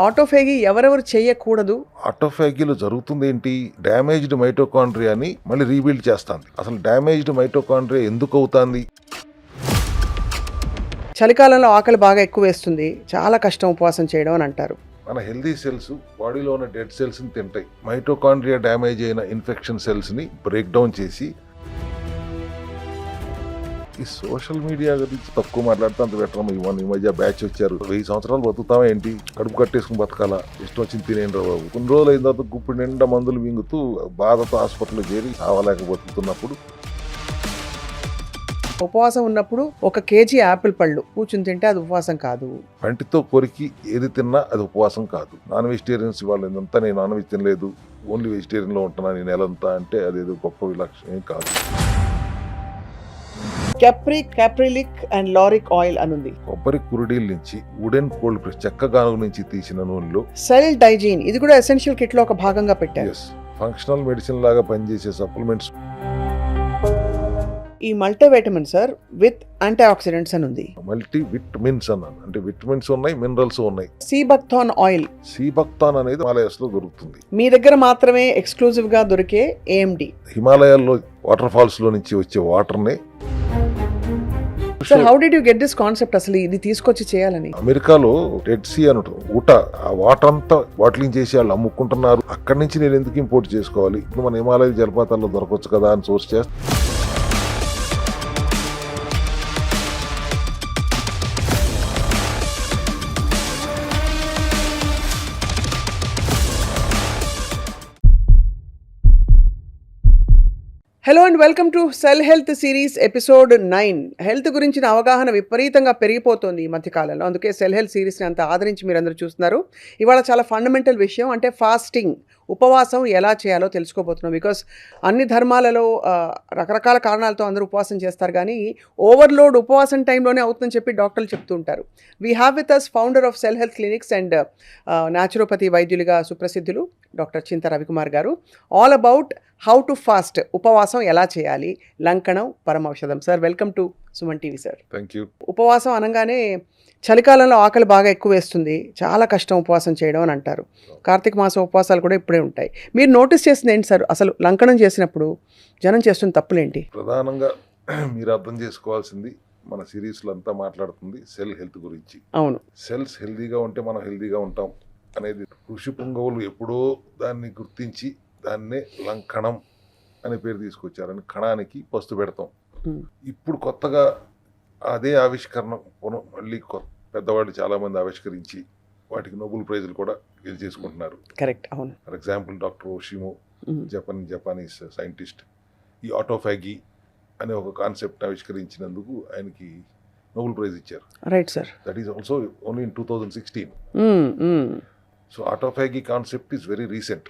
ఆటోఫేగి ఎవరెవరు చేయకూడదు? ఆటోఫాగీలో జరుగుతుంది ఏంటి? డ్యామేజ్డ్ మైటోకాండ్రియాని మళ్ళీ రీబిల్డ్ చేస్తుంది. అసలు డ్యామేజ్డ్ మైటోకాండ్రియా ఎందుకు అవుతుంది? చలికాలంలో ఆకలి బాగా ఎక్కువ వేస్తుంది, చాలా కష్టం ఉపవాసం చేయడం అని అంటారు. మన హెల్దీ సెల్స్ బాడీలో ఉన్న డెడ్ సెల్స్ని తింటాయి. మైటోకాండ్రియా డ్యామేజ్ అయిన ఇన్ఫెక్షన్ సెల్స్ని బ్రేక్ డౌన్ చేసి, ఈ సోషల్ మీడియా గురించి తక్కువ మాట్లాడితే అంత బెటర్. ఈ మధ్య బ్యాచ్ వచ్చారు, 1000 సంవత్సరాలు బతుకుతావా ఏంటి, కడుపు కట్టేసుకుని బతకాలా, ఇష్టం వచ్చింది తినేంద్ర బాబు. కొన్ని రోజులు అయిన తర్వాత గుప్పుడు నిండా మందులు మింగుతూ బాధతో హాస్పిటల్లో చేరి చావలేక బతుకుతున్నప్పుడు, ఉపవాసం ఉన్నప్పుడు 1 కేజీ యాపిల్ పళ్ళు కూర్చుని తింటే అది ఉపవాసం కాదు. పంటితో కొరికి ఏది తిన్నా అది ఉపవాసం కాదు. నాన్ వెజిటేరియన్స్ వాళ్ళు ఏంటంతా నేను నాన్ వెజ్ తినలేదు, ఓన్లీ వెజిటేరియన్లో ఉంటున్నాను ఈ నెలంతా అంటే అదేదో గొప్ప విలక్షణం ఏం కాదు. క్యాప్రిలిక్ అండ్ లారిక్ ఆయిల్ అనుంది. కొబ్బరి కురుడీల నుంచి, వుడెన్ కోల్డ్ ప్రెస్ చెక్క గానుగ నుంచి తీసిన నూనెలో సెల్ డైజీన్, ఇది కూడా ఎసెన్షియల్ కిట్ లో ఒక భాగంగా పెట్టారు. ఫంక్షనల్ మెడిసిన్ లాగా పనిచేసే సప్లిమెంట్స్. ఈ multivitamin sir with anti oxidants అని ఉంది. మల్టీ విటమిన్స్ అన్నాను, అంటే విటమిన్స్ ఉన్నాయి, మినరల్స్ ఉన్నాయి. సీబక్థాన్ ఆయిల్, సీబక్తాన్ అనేది హిమాలయాస్ లో దొరుకుతుంది. మీ దగ్గర మాత్రమే ఎక్స్క్లూజివ్ గా దొరికే AMD. హిమాలయాల్లో వాటర్ ఫాల్స్ లో నుంచి వచ్చే వాటర్ ని. Sir, how did you get this concept? అసలు ఇది తీసుకొచ్చి చేయాలని. అమెరికాలో డెడ్ సీ అని ఊట, ఆ వాటర్ అంతా బాటిలింగ్ చేసి వాళ్ళు అమ్ముకుంటున్నారు. అక్కడి నుంచి నేను ఎందుకు ఇంపోర్ట్ చేసుకోవాలి, ఇప్పుడు మన హిమాలయ జలపాతాల్లో దొరకవచ్చు కదా అని సోర్స్ చేస్తే, hello and welcome to cell health series episode 9. Health గురించిన అవగాహన విపరీతంగా పెరిగిపోతుంది ఈ మధ్యకాలంలో, అందుకే సెల్ హెల్త్ సిరీస్ని అంత ఆదరించి మీరు అందరూ చూస్తున్నారు. ఇవాళ చాలా ఫండమెంటల్ విషయం, అంటే ఫాస్టింగ్, ఉపవాసం ఎలా చేయాలో తెలుసుకోబోతున్నాం. బికాస్ అన్ని ధర్మాలలో రకరకాల కారణాలతో అందరూ ఉపవాసం చేస్తారు, కానీ ఓవర్లోడ్ ఉపవాసం టైంలోనే అవుతుందని చెప్పి డాక్టర్లు చెప్తూ ఉంటారు. We have with us founder of cell health clinics and naturopathy వైద్యులుగా సుప్రసిద్ధులు doctor Chinta Ravikumar garu. All about how to fast, ఉపవాసం ఎలా చేయాలి, లంకణం పరమౌషధం. Sir, welcome to Suman TV. Sir, thank you. ఉపవాసం అనగానే చలికాలంలో ఆకలి బాగా ఎక్కువ వేస్తుంది, చాలా కష్టం ఉపవాసం చేయడం అని అంటారు. కార్తీక మాసం ఉపవాసాలు కూడా ఇప్పుడే ఉంటాయి. మీరు నోటీస్ చేసింది ఏంటి సార్? అసలు లంకనం చేసినప్పుడు జనం చేస్తున్న తప్పులేంటి? ప్రధానంగా మీరు అర్థం చేసుకోవాల్సింది, మన సిరీస్లో అంతా మాట్లాడుతుంది సెల్ హెల్త్ గురించి. అవును, సెల్స్ హెల్దీగా ఉంటే మనం హెల్దీగా ఉంటాం అనేది ఋషి పుంగవులు ఎప్పుడో దాన్ని గుర్తించి దాన్నే లంకణం అనే పేరు తీసుకొచ్చారని, కణానికి పస్తు పెడతాం. ఇప్పుడు కొత్తగా అదే ఆవిష్కరణ మళ్ళీ పెద్దవాళ్ళు చాలా మంది ఆవిష్కరించి వాటికి నోబెల్ ప్రైజులు కూడా గెలిచేసుకుంటున్నారు. కరెక్ట్, అవును. For example doctor Ohsumi, Japanese scientist, ఈ ఆటోఫాగీ అనే ఒక కాన్సెప్ట్ ఆవిష్కరించినందుకు ఆయనకి నోబెల్ ప్రైజ్ ఇచ్చారు. Right sir. That is also only in 2016. So autophagy concept is very recent.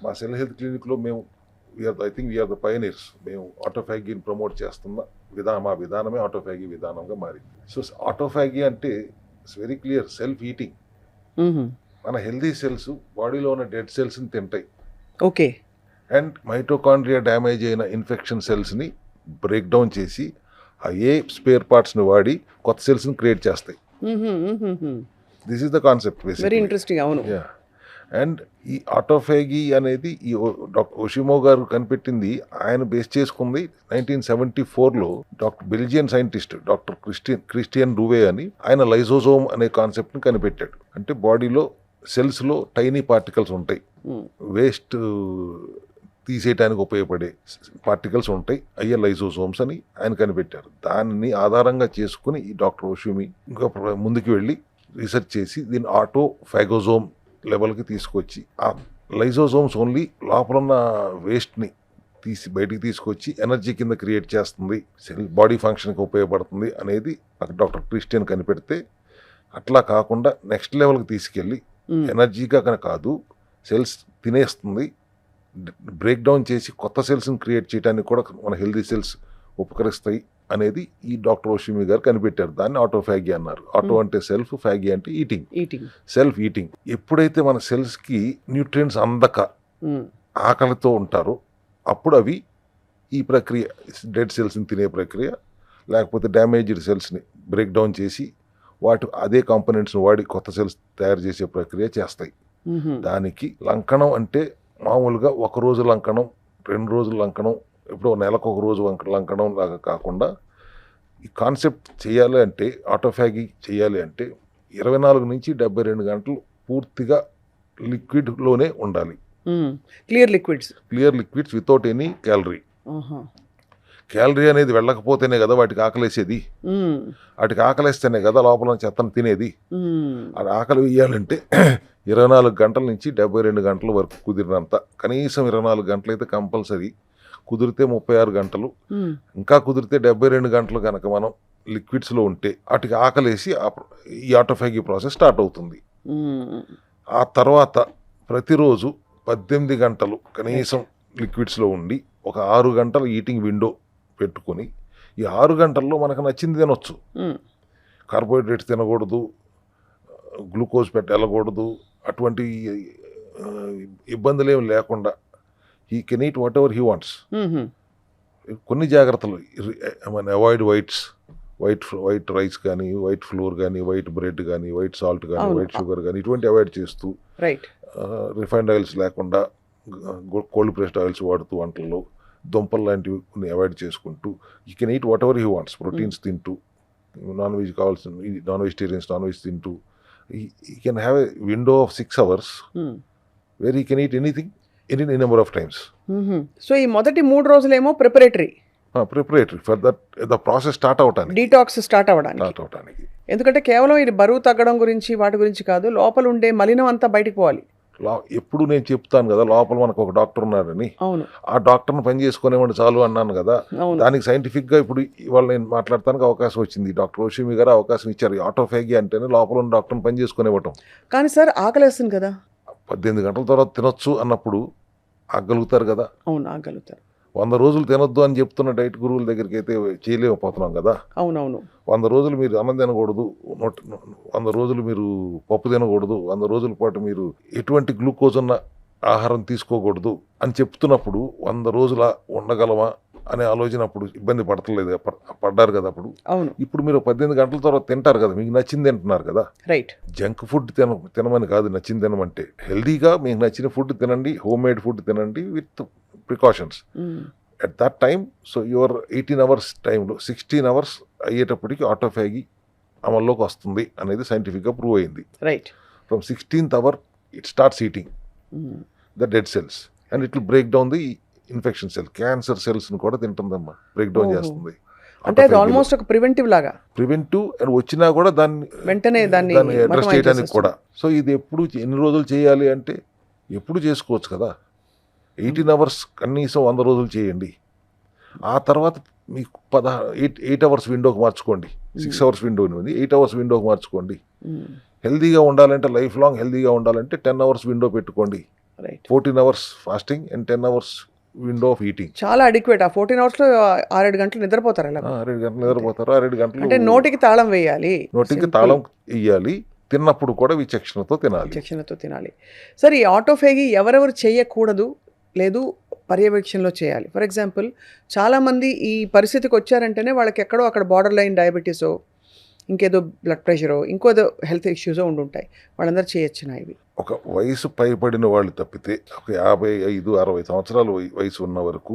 మా సెల్ హెల్త్ క్లినిక్లో మేము I think we are the pioneers. మేము ఆటోఫాగీని ప్రమోట్ చేస్తున్న మా విధానమే ఆటోఫాగీ విధానంగా మారింది. సో ఆటోఫాగీ అంటే it's very clear, self eating. మన హెల్దీ సెల్స్ బాడీలో ఉన్న డెడ్ సెల్స్ని తింటాయి. ఓకే. అండ్ మైటోకాండ్రియా డ్యామేజ్ అయిన ఇన్ఫెక్షన్ సెల్స్ని బ్రేక్ డౌన్ చేసి ఏ స్పేర్ పార్ట్స్ని వాడి కొత్త సెల్స్ని క్రియేట్ చేస్తాయి. This is the concept basic. Very interesting. అవును. అండ్ ఈ ఆటోఫాగీ అనేది ఈ డాక్టర్ ఓషిమో గారు కనిపెట్టింది. ఆయన బేస్ చేసుకుంది 1974లో బెల్జియన్ సైంటిస్ట్ డాక్టర్ క్రిస్టియన్ రూవే అని. ఆయన లైజోజోమ్ అనే కాన్సెప్ట్ని కనిపెట్టాడు. అంటే బాడీలో సెల్స్లో టైనీ పార్టికల్స్ ఉంటాయి, వేస్ట్ తీసేయడానికి ఉపయోగపడే పార్టికల్స్ ఉంటాయి, అయ్యే లైజోజోమ్స్ అని ఆయన కనిపెట్టారు. దాన్ని ఆధారంగా చేసుకుని ఈ డాక్టర్ ఓషిమి ఇంకా ముందుకు వెళ్ళి రీసెర్చ్ చేసి దీన్ని ఆటోఫాగోజోమ్ లెవెల్కి తీసుకొచ్చి, ఆ లైజోజోమ్స్ ఓన్లీ లోపల ఉన్న వేస్ట్ని తీసి బయటికి తీసుకొచ్చి ఎనర్జీ కింద క్రియేట్ చేస్తుంది, సెల్ బాడీ ఫంక్షన్కి ఉపయోగపడుతుంది అనేది డాక్టర్ క్రిస్టియన్ కనిపెడితే, అట్లా కాకుండా నెక్స్ట్ లెవెల్కి తీసుకెళ్ళి ఎనర్జీగా కనుక కాదు, సెల్స్ తినేస్తుంది, బ్రేక్ డౌన్ చేసి కొత్త సెల్స్ని క్రియేట్ చేయడానికి కూడా మన హెల్దీ సెల్స్ ఉపకరిస్తాయి అనేది ఈ డాక్టర్ ఓషిమి గారు కనిపెట్టారు. దాన్ని ఆటోఫాగీ అన్నారు. ఆటో అంటే సెల్ఫ్, ఫ్యాగీ అంటే ఈటింగ్. Self eating. ఎప్పుడైతే మన సెల్స్కి న్యూట్రియంట్స్ అందక ఆకలితో ఉంటారో అప్పుడు అవి ఈ ప్రక్రియ, డెడ్ సెల్స్ని తినే ప్రక్రియ, లేకపోతే డ్యామేజ్డ్ సెల్స్ని బ్రేక్ డౌన్ చేసి వాటి అదే కాంపోనెంట్స్ని వాడి కొత్త సెల్స్ తయారు చేసే ప్రక్రియ చేస్తాయి. దానికి లంకణం అంటే మామూలుగా ఒక రోజు లంకణం, 2 రోజులు లంకణం, ఇప్పుడు నెలకు ఒక రోజు లంకణం లాగా కాకుండా ఈ కాన్సెప్ట్ చేయాలి అంటే, ఆటోఫాగి చేయాలి అంటే 24 నుంచి 72 గంటలు పూర్తిగా లిక్విడ్లోనే ఉండాలి. Clear liquids without any calorie. Calorie అనేది వెళ్ళకపోతేనే కదా వాటికి ఆకలేసేది. వాటికి ఆకలేస్తేనే కదా లోపల చెత్తను తినేది. అది ఆకలి వేయాలంటే 24 గంటల నుంచి 72 గంటల వరకు కుదిరినంత, కనీసం 24 గంటలు అయితే కంపల్సరీ, కుదిరితే 36 గంటలు, ఇంకా కుదిరితే 72 గంటలు కనుక మనం లిక్విడ్స్లో ఉంటే వాటికి ఆకలేసి ఈ ఆటోఫాగి ప్రాసెస్ స్టార్ట్ అవుతుంది. ఆ తర్వాత ప్రతిరోజు 18 గంటలు కనీసం లిక్విడ్స్లో ఉండి ఒక 6 గంటల ఈటింగ్ విండో పెట్టుకొని, ఈ 6 గంటల్లో మనకు నచ్చింది తినొచ్చు. కార్బోహైడ్రేట్స్ తినకూడదు, గ్లూకోజ్ వెళ్ళకూడదు, అటువంటి ఇబ్బందులు ఏమి లేకుండా he can eat what ever he wants. కొన్ని జాగ్రత్తలు, అవాయిడ్ వైట్ రైస్ కానీ, వైట్ ఫ్లోర్ కానీ, వైట్ బ్రెడ్ కానీ, వైట్ సాల్ట్ కానీ, వైట్ షుగర్ కానీ, ఇటువంటి అవాయిడ్ చేస్తూ, రిఫైన్డ్ ఆయిల్స్ లేకుండా కోల్డ్ ప్రెస్డ్ ఆయిల్స్ వాడుతూ వంటల్లో దుంపలు లాంటివి కొన్ని అవాయిడ్ చేసుకుంటూ, you can eat what ever he wants. Proteins తింటూ, నాన్ వెజ్ కావాల్సిన నాన్ వెజిటేరియన్స్ నాన్ వెజ్ తింటూ, he can have a window of 6 hours where he can eat anything any number of times. So ఈ మొదటి 3 రోజులేమో preparatory for that the process start అవటానికి, detox start అవడానికి. ఎందుకంటే కేవలం ఇది బరువు తగ్గడం గురించి వాటి గురించి కాదు, లోపల ఉండే మలినం అంతా బయటకు పోవాలి. ఎప్పుడు నేను చెప్తాను కదా, లోపల మనకు ఒక డాక్టర్ ఉన్నారని, ఆ డాక్టర్ని పని చేసుకునేవాడు చాలు అన్నాను కదా. దానికి సైంటిఫిక్గా ఇప్పుడు ఇవాళ నేను మాట్లాడటానికి అవకాశం వచ్చింది. డాక్టర్ ఓషిమి గారు అవకాశం ఇచ్చారు. ఆటోఫాగి అంటేనే లోపల ఉన్న డాక్టర్ని పని చేసుకునేవటం. కానీ సార్ ఆకలేస్తుంది కదా, 18 గంటల తర్వాత తినొచ్చు అన్నప్పుడు ఆగలుగుతారు కదా. అవును, ఆగలుగుతారు. 100 రోజులు తినొద్దు అని చెప్తున్న డైట్ గురువుల దగ్గరికి అయితే చేయలేకపోతున్నాం కదా. అవునవును. 100 రోజులు మీరు అన్నం తినకూడదు, 100 రోజులు మీరు పప్పు తినకూడదు, 100 రోజుల పాటు మీరు ఎటువంటి గ్లూకోజ్ ఉన్న ఆహారం తీసుకోకూడదు అని చెప్తున్నప్పుడు 100 రోజుల ఉండగలమా అనే ఆలోచన అప్పుడు ఇబ్బంది పడ్డారు కదా అప్పుడు. ఇప్పుడు మీరు 18 గంటల తర్వాత తింటారు కదా, మీకు నచ్చింది తింటున్నారు కదా. రైట్. జంక్ ఫుడ్ తినమని కాదు, నచ్చింది తినమంటే హెల్దీగా మీకు నచ్చిన ఫుడ్ తినండి, హోమ్ మేడ్ ఫుడ్ తినండి with precautions at that time. So your 18 hours టైంలో 16 అవర్స్ అయ్యేటప్పటికి ఆటోఫాగి అమల్లోకి వస్తుంది అనేది సైంటిఫిక్గా ప్రూవ్ అయింది. Right. From 16th hour it starts eating the dead cells and it will break down the infection cell, cancer సెల్స్ని కూడా తింటుందమ్మా, బ్రేక్ డౌన్ చేస్తుంది. అంటే అది ఆల్మోస్ట్ ఒక ప్రివెంటివ్ లాగా, ప్రివెంటివ్ అండ్ వచ్చినా కూడా దాన్ని వెంటనే దాన్ని అడ్రస్ చేయడానికి కూడా. సో ఇది ఎప్పుడు ఎన్ని రోజులు చేయాలి అంటే ఎప్పుడు చేసుకోవచ్చు కదా. 18 అవర్స్ కనీసం 100 రోజులు చేయండి. ఆ తర్వాత మీకు 8 అవర్స్ విండోకి మార్చుకోండి. 6 అవర్స్ విండో ఉంది, 8 అవర్స్ విండోకి మార్చుకోండి. హెల్దీగా ఉండాలంటే, లైఫ్ లాంగ్ హెల్దీగా ఉండాలంటే 10 అవర్స్ విండో పెట్టుకోండి. 14 hours fasting and 10 hours window of eating. చాలా అడిక్వేట్. ఆ 14 అవర్స్లో 6-7 గంటలు నిద్రపోతారు. 6 గంటలు నిద్రపోతారు. 6 గంటలు అంటే నోటికి తాళం వేయాలి, నోటికి తాళం వేయాలి. తిన్నప్పుడు కూడా విచక్షణతో తినాలి. సరే, ఈ ఆటోఫాగి ఎవరెవరు చేయకూడదు, లేదు పర్యవేక్షణలో చేయాలి? ఫర్ ఎగ్జాంపుల్, చాలామంది ఈ పరిస్థితికి వచ్చారంటేనే వాళ్ళకి ఎక్కడో అక్కడ బార్డర్ లైన్ డయాబెటీసో, ఇంకేదో బ్లడ్ ప్రెషరో, ఇంకోదో హెల్త్ ఇష్యూసో ఉండుంటాయి. వాళ్ళందరూ చేయొచ్చునా ఇవి? ఒక వయసు పైబడిన వాళ్ళు తప్పితే ఒక 55-60 సంవత్సరాల వయసు ఉన్న వరకు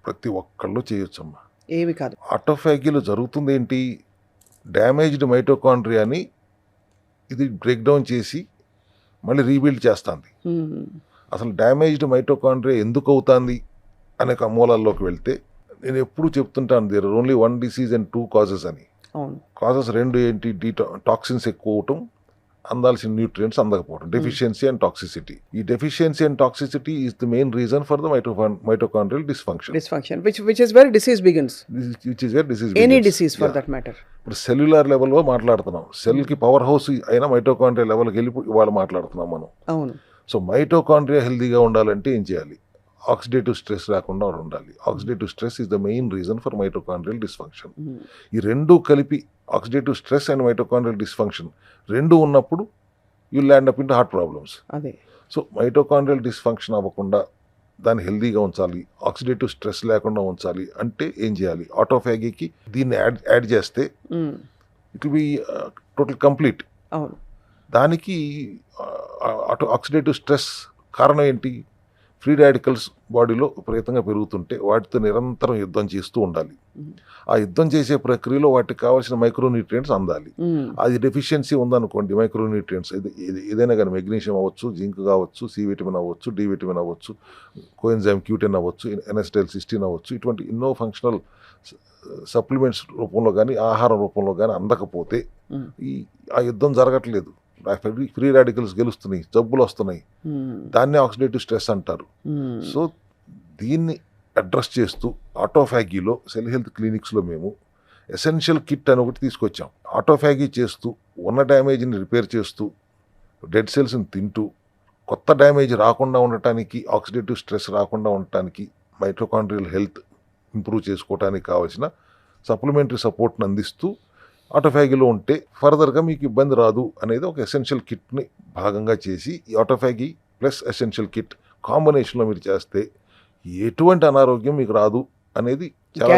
ప్రతి ఒక్కళ్ళు చేయొచ్చమ్మా. ఏవి కాదు. ఆటోఫాగిలో జరుగుతుంది ఏంటి, డ్యామేజ్డ్ మైటోకాండ్రియాని ఇది బ్రేక్ డౌన్ చేసి మళ్ళీ రీబిల్డ్ చేస్తుంది. అసలు డ్యామేజ్డ్ మైటోకాండ్రియా ఎందుకు అవుతుంది అనే మూలాల్లోకి వెళ్తే నేను ఎప్పుడు చెప్తుంటాను, there are only 1 disease and 2 causes అని. కాజెస్ 2 ఏంటి, టాక్సిన్స్ ఎక్కువ అవటం, అందాల్సిన న్యూట్రియంట్స్ అందకపోవడం, డెఫిషియన్సీ అండ్ టాక్సిసిటీ. ఈ deficiency and toxicity is the main reason for the mitochondrial dysfunction. which is where disease begins. Any disease for that matter. ఇప్పుడు cellular లెవెల్లో మాట్లాడుతున్నాం, సెల్కి పవర్ హౌస్ అయిన మైటోకాండ్రియా లెవెల్కి వెళ్ళి ఇవాళ మాట్లాడుతున్నాం మనం. అవును. సో మైటోకాండ్రియా హెల్దీగా ఉండాలంటే ఏం చేయాలి? ఆక్సిడేటివ్ స్ట్రెస్ రాకుండా ఉండాలి. Oxidative stress is the main reason for mitochondrial dysfunction. ఈ రెండు కలిపి, oxidative stress and mitochondrial dysfunction రెండు ఉన్నప్పుడు you land up in heart problems. అదే. సో మైటోకాండ్రియల్ డిస్ఫంక్షన్ అవ్వకుండా దాన్ని హెల్దీగా ఉంచాలి, ఆక్సిడేటివ్ స్ట్రెస్ లేకుండా ఉంచాలి అంటే ఏం చేయాలి? ఆటోఫాగీకి దీన్ని యాడ్ చేస్తే it will be total complete. అవును. దానికి ఆక్సిడేటివ్ స్ట్రెస్ కారణం ఏంటి? ఫ్రీ రాడికల్స్ బాడీలో విపరీతంగా పెరుగుతుంటే వాటితో నిరంతరం యుద్ధం చేస్తూ ఉండాలి. ఆ యుద్ధం చేసే ప్రక్రియలో వాటికి కావాల్సిన మైక్రోన్యూట్రియంట్స్ అందాలి. అది డెఫిషియన్సీ ఉందనుకోండి, మైక్రోన్యూట్రియంట్స్ ఏదైనా కానీ మెగ్నీషియం అవ్వచ్చు, జింక్ కావచ్చు, సి విటమిన్ అవ్వచ్చు, డి విటమిన్ అవ్వచ్చు, కోఎన్జైమ్ క్యూటెన్ అవ్వచ్చు, ఎన్ఎస్టైల్ సిస్టీన్ అవ్వచ్చు, ఇటువంటి ఎన్నో ఫంక్షనల్ సప్లిమెంట్స్ రూపంలో కానీ ఆహారం రూపంలో కానీ అందకపోతే ఆ యుద్ధం జరగట్లేదు. ఫ్రీ రాడికల్స్ గెలుస్తున్నాయి, జబ్బులు వస్తున్నాయి. దాన్నే ఆక్సిడేటివ్ స్ట్రెస్ అంటారు. సో దీన్ని అడ్రస్ చేస్తూ ఆటోఫాగీలో సెల్ హెల్త్ క్లినిక్స్లో మేము ఎసెన్షియల్ కిట్ అని ఒకటి తీసుకొచ్చాం. ఆటోఫాగీ చేస్తూ ఉన్న డ్యామేజ్ని రిపేర్ చేస్తూ డెడ్ సెల్స్ని తింటూ కొత్త డ్యామేజ్ రాకుండా ఉండటానికి, ఆక్సిడేటివ్ స్ట్రెస్ రాకుండా ఉండటానికి, మైటోకాండ్రియల్ హెల్త్ ఇంప్రూవ్ చేసుకోవడానికి కావాల్సిన సప్లిమెంటరీ సపోర్ట్ని అందిస్తూ ఆటోఫాగీలో ఉంటే ఫర్దర్గా మీకు ఇబ్బంది రాదు అనేది ఒక ఎసెన్షియల్ కిట్ని భాగంగా చేసి, ఈ ఆటోఫాగీ ప్లస్ ఎసెన్షియల్ కిట్ కాంబినేషన్లో మీరు చేస్తే ఎటువంటి అనారోగ్యం మీకు రాదు అనేది చాలా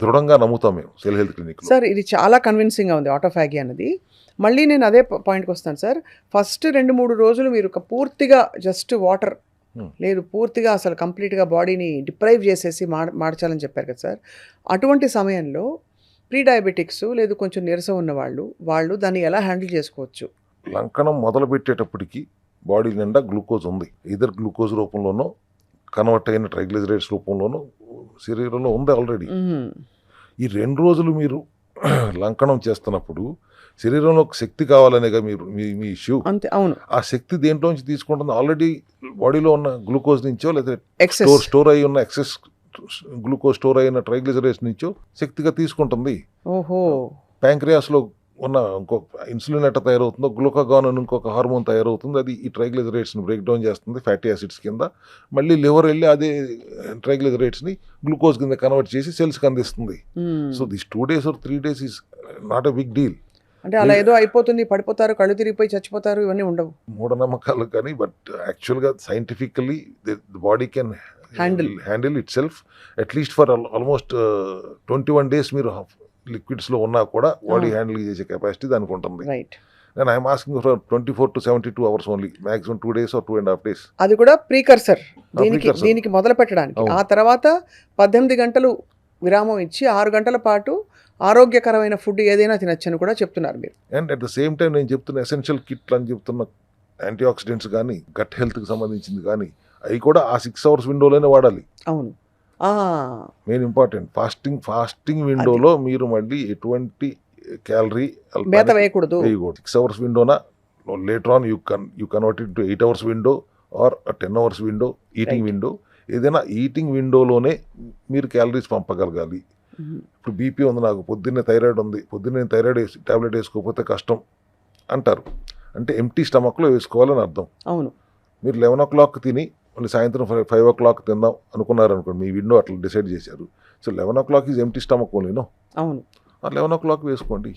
దృఢంగా నమ్ముతాం మేము సెల్ హెల్త్ క్లినిక్. సార్ ఇది చాలా కన్విన్సింగ్గా ఉంది ఆటోఫాగీ అన్నది. మళ్ళీ నేను అదే పాయింట్కి వస్తాను సార్. ఫస్ట్ 2-3 రోజులు మీరు పూర్తిగా జస్ట్ వాటర్ లేదు, పూర్తిగా అసలు కంప్లీట్గా బాడీని డిప్రైవ్ చేసేసి మార్చాలని చెప్పారు కదా సార్. అటువంటి సమయంలో ప్రీ డయాబెటిక్స్ లేదు కొంచెం నీరసం ఉన్న వాళ్ళు దాన్ని ఎలా హ్యాండిల్ చేసుకోవచ్చు? లంకనం మొదలు పెట్టేటప్పటికి బాడీ నిండా గ్లూకోజ్ ఉంది. ఇద్దరు గ్లూకోజ్ రూపంలోనో కన్వర్ట్ అయిన ట్రైగ్లిజరైడ్స్ రూపంలోనో శరీరంలో ఉంది ఆల్రెడీ. ఈ 2 రోజులు మీరు లంకనం చేస్తున్నప్పుడు శరీరంలో శక్తి కావాలనేగా మీరు మీ ఇష్యూ. అంతే. అవును. ఆ శక్తి దేంట్లో నుంచి తీసుకుంటుంది? ఆల్రెడీ బాడీలో ఉన్న గ్లూకోజ్ నుంచో లేదా స్టోర్ అయి ఉన్న ఎక్సెస్ గ్లూకోజ్ స్టోర్ అయిన ట్రైగ్లిజరైడ్స్ నుంచో శక్తిగా తీసుకుంటుంది. ఓహో. ప్యాంక్రియాస్లో ఉన్న ఇంకో ఇన్సులిన్ ఎట్ట తయారవుతుందో గ్లూకాగాన్ అని ఇంకొక హార్మోన్ తయారవుతుంది. అది ఈ ట్రైగ్లిజరైడ్స్ని బ్రేక్ డౌన్ చేస్తుంది ఫ్యాటీ యాసిడ్స్ కింద. మళ్ళీ లివర్ వెళ్ళి అదే ట్రైగ్లిజరైడ్స్ని గ్లూకోజ్ కింద కన్వర్ట్ చేసి సెల్స్కి అందిస్తుంది. So this 2 days or 3 days is not a big deal. అంటే అలా ఏదో అయిపోతుంది, పడిపోతారు, కళ్ళు తిరిగిపోయి చచ్చిపోతారు, ఇవన్నీ ఉండవు. మూఢనమ్మకాలు కానీ, బట్ యాక్చువల్గా scientifically the body can handle it self at least for almost 21 days మీరు లిక్విడ్స్లో ఉన్నా కూడా బాడీ హ్యాండిల్ చేసే కెపాసిటీ దానికి ఉంటుంది. రైట్. నేను I'm asking for 24 to 72 hours only, maximum 2 days or 2.5 days. అది కూడా ప్రీకర్సర్ దీనికి మొదలు పెట్టడానికి. ఆ తర్వాత 18 గంటలు విరామం ఇచ్చి 6 గంటల పాటు ఆరోగ్యకరమైన ఫుడ్ ఏదైనా తినచ్చని కూడా చెప్తున్నారు మీరు. And at the same time నేను చెప్తున్న ఎసెన్షియల్ కిట్లు అని చెప్తున్న యాంటీ ఆక్సిడెంట్స్ కానీ, గట్ హెల్త్కి సంబంధించింది కానీ, అవి కూడా ఆ 6 hours విండోలోనే వాడాలి. అవును. మెయిన్ ఇంపార్టెంట్ ఫాస్టింగ్ విండోలో మీరు మళ్ళీ ఎటువంటి క్యాలరీ వేయకూడదు. 6 hours విండోనా, later on you convert it to 8 hours window or 10 hours window, eating window. ఏదైనా ఈటింగ్ విండోలోనే మీరు క్యాలరీస్ పంపగలగాలి. ఇప్పుడు బీపీ ఉంది, నాకు పొద్దున్నే థైరాయిడ్ ఉంది, పొద్దున్నే థైరాయిడ్ టాబ్లెట్ వేసుకోకపోతే కష్టం అంటారు. అంటే ఎంటీ స్టమక్లో వేసుకోవాలని అర్థం. అవును. మీరు 11 o'clock తిని మళ్ళీ సాయంత్రం 5 o'clock తిందాం అనుకున్నారు అనుకోండి, మీ విండో అట్లా డిసైడ్ చేశారు. So 11 o'clock is empty stomach ఓన్లీనో. అవును. 11 o'clock వేసుకోండి.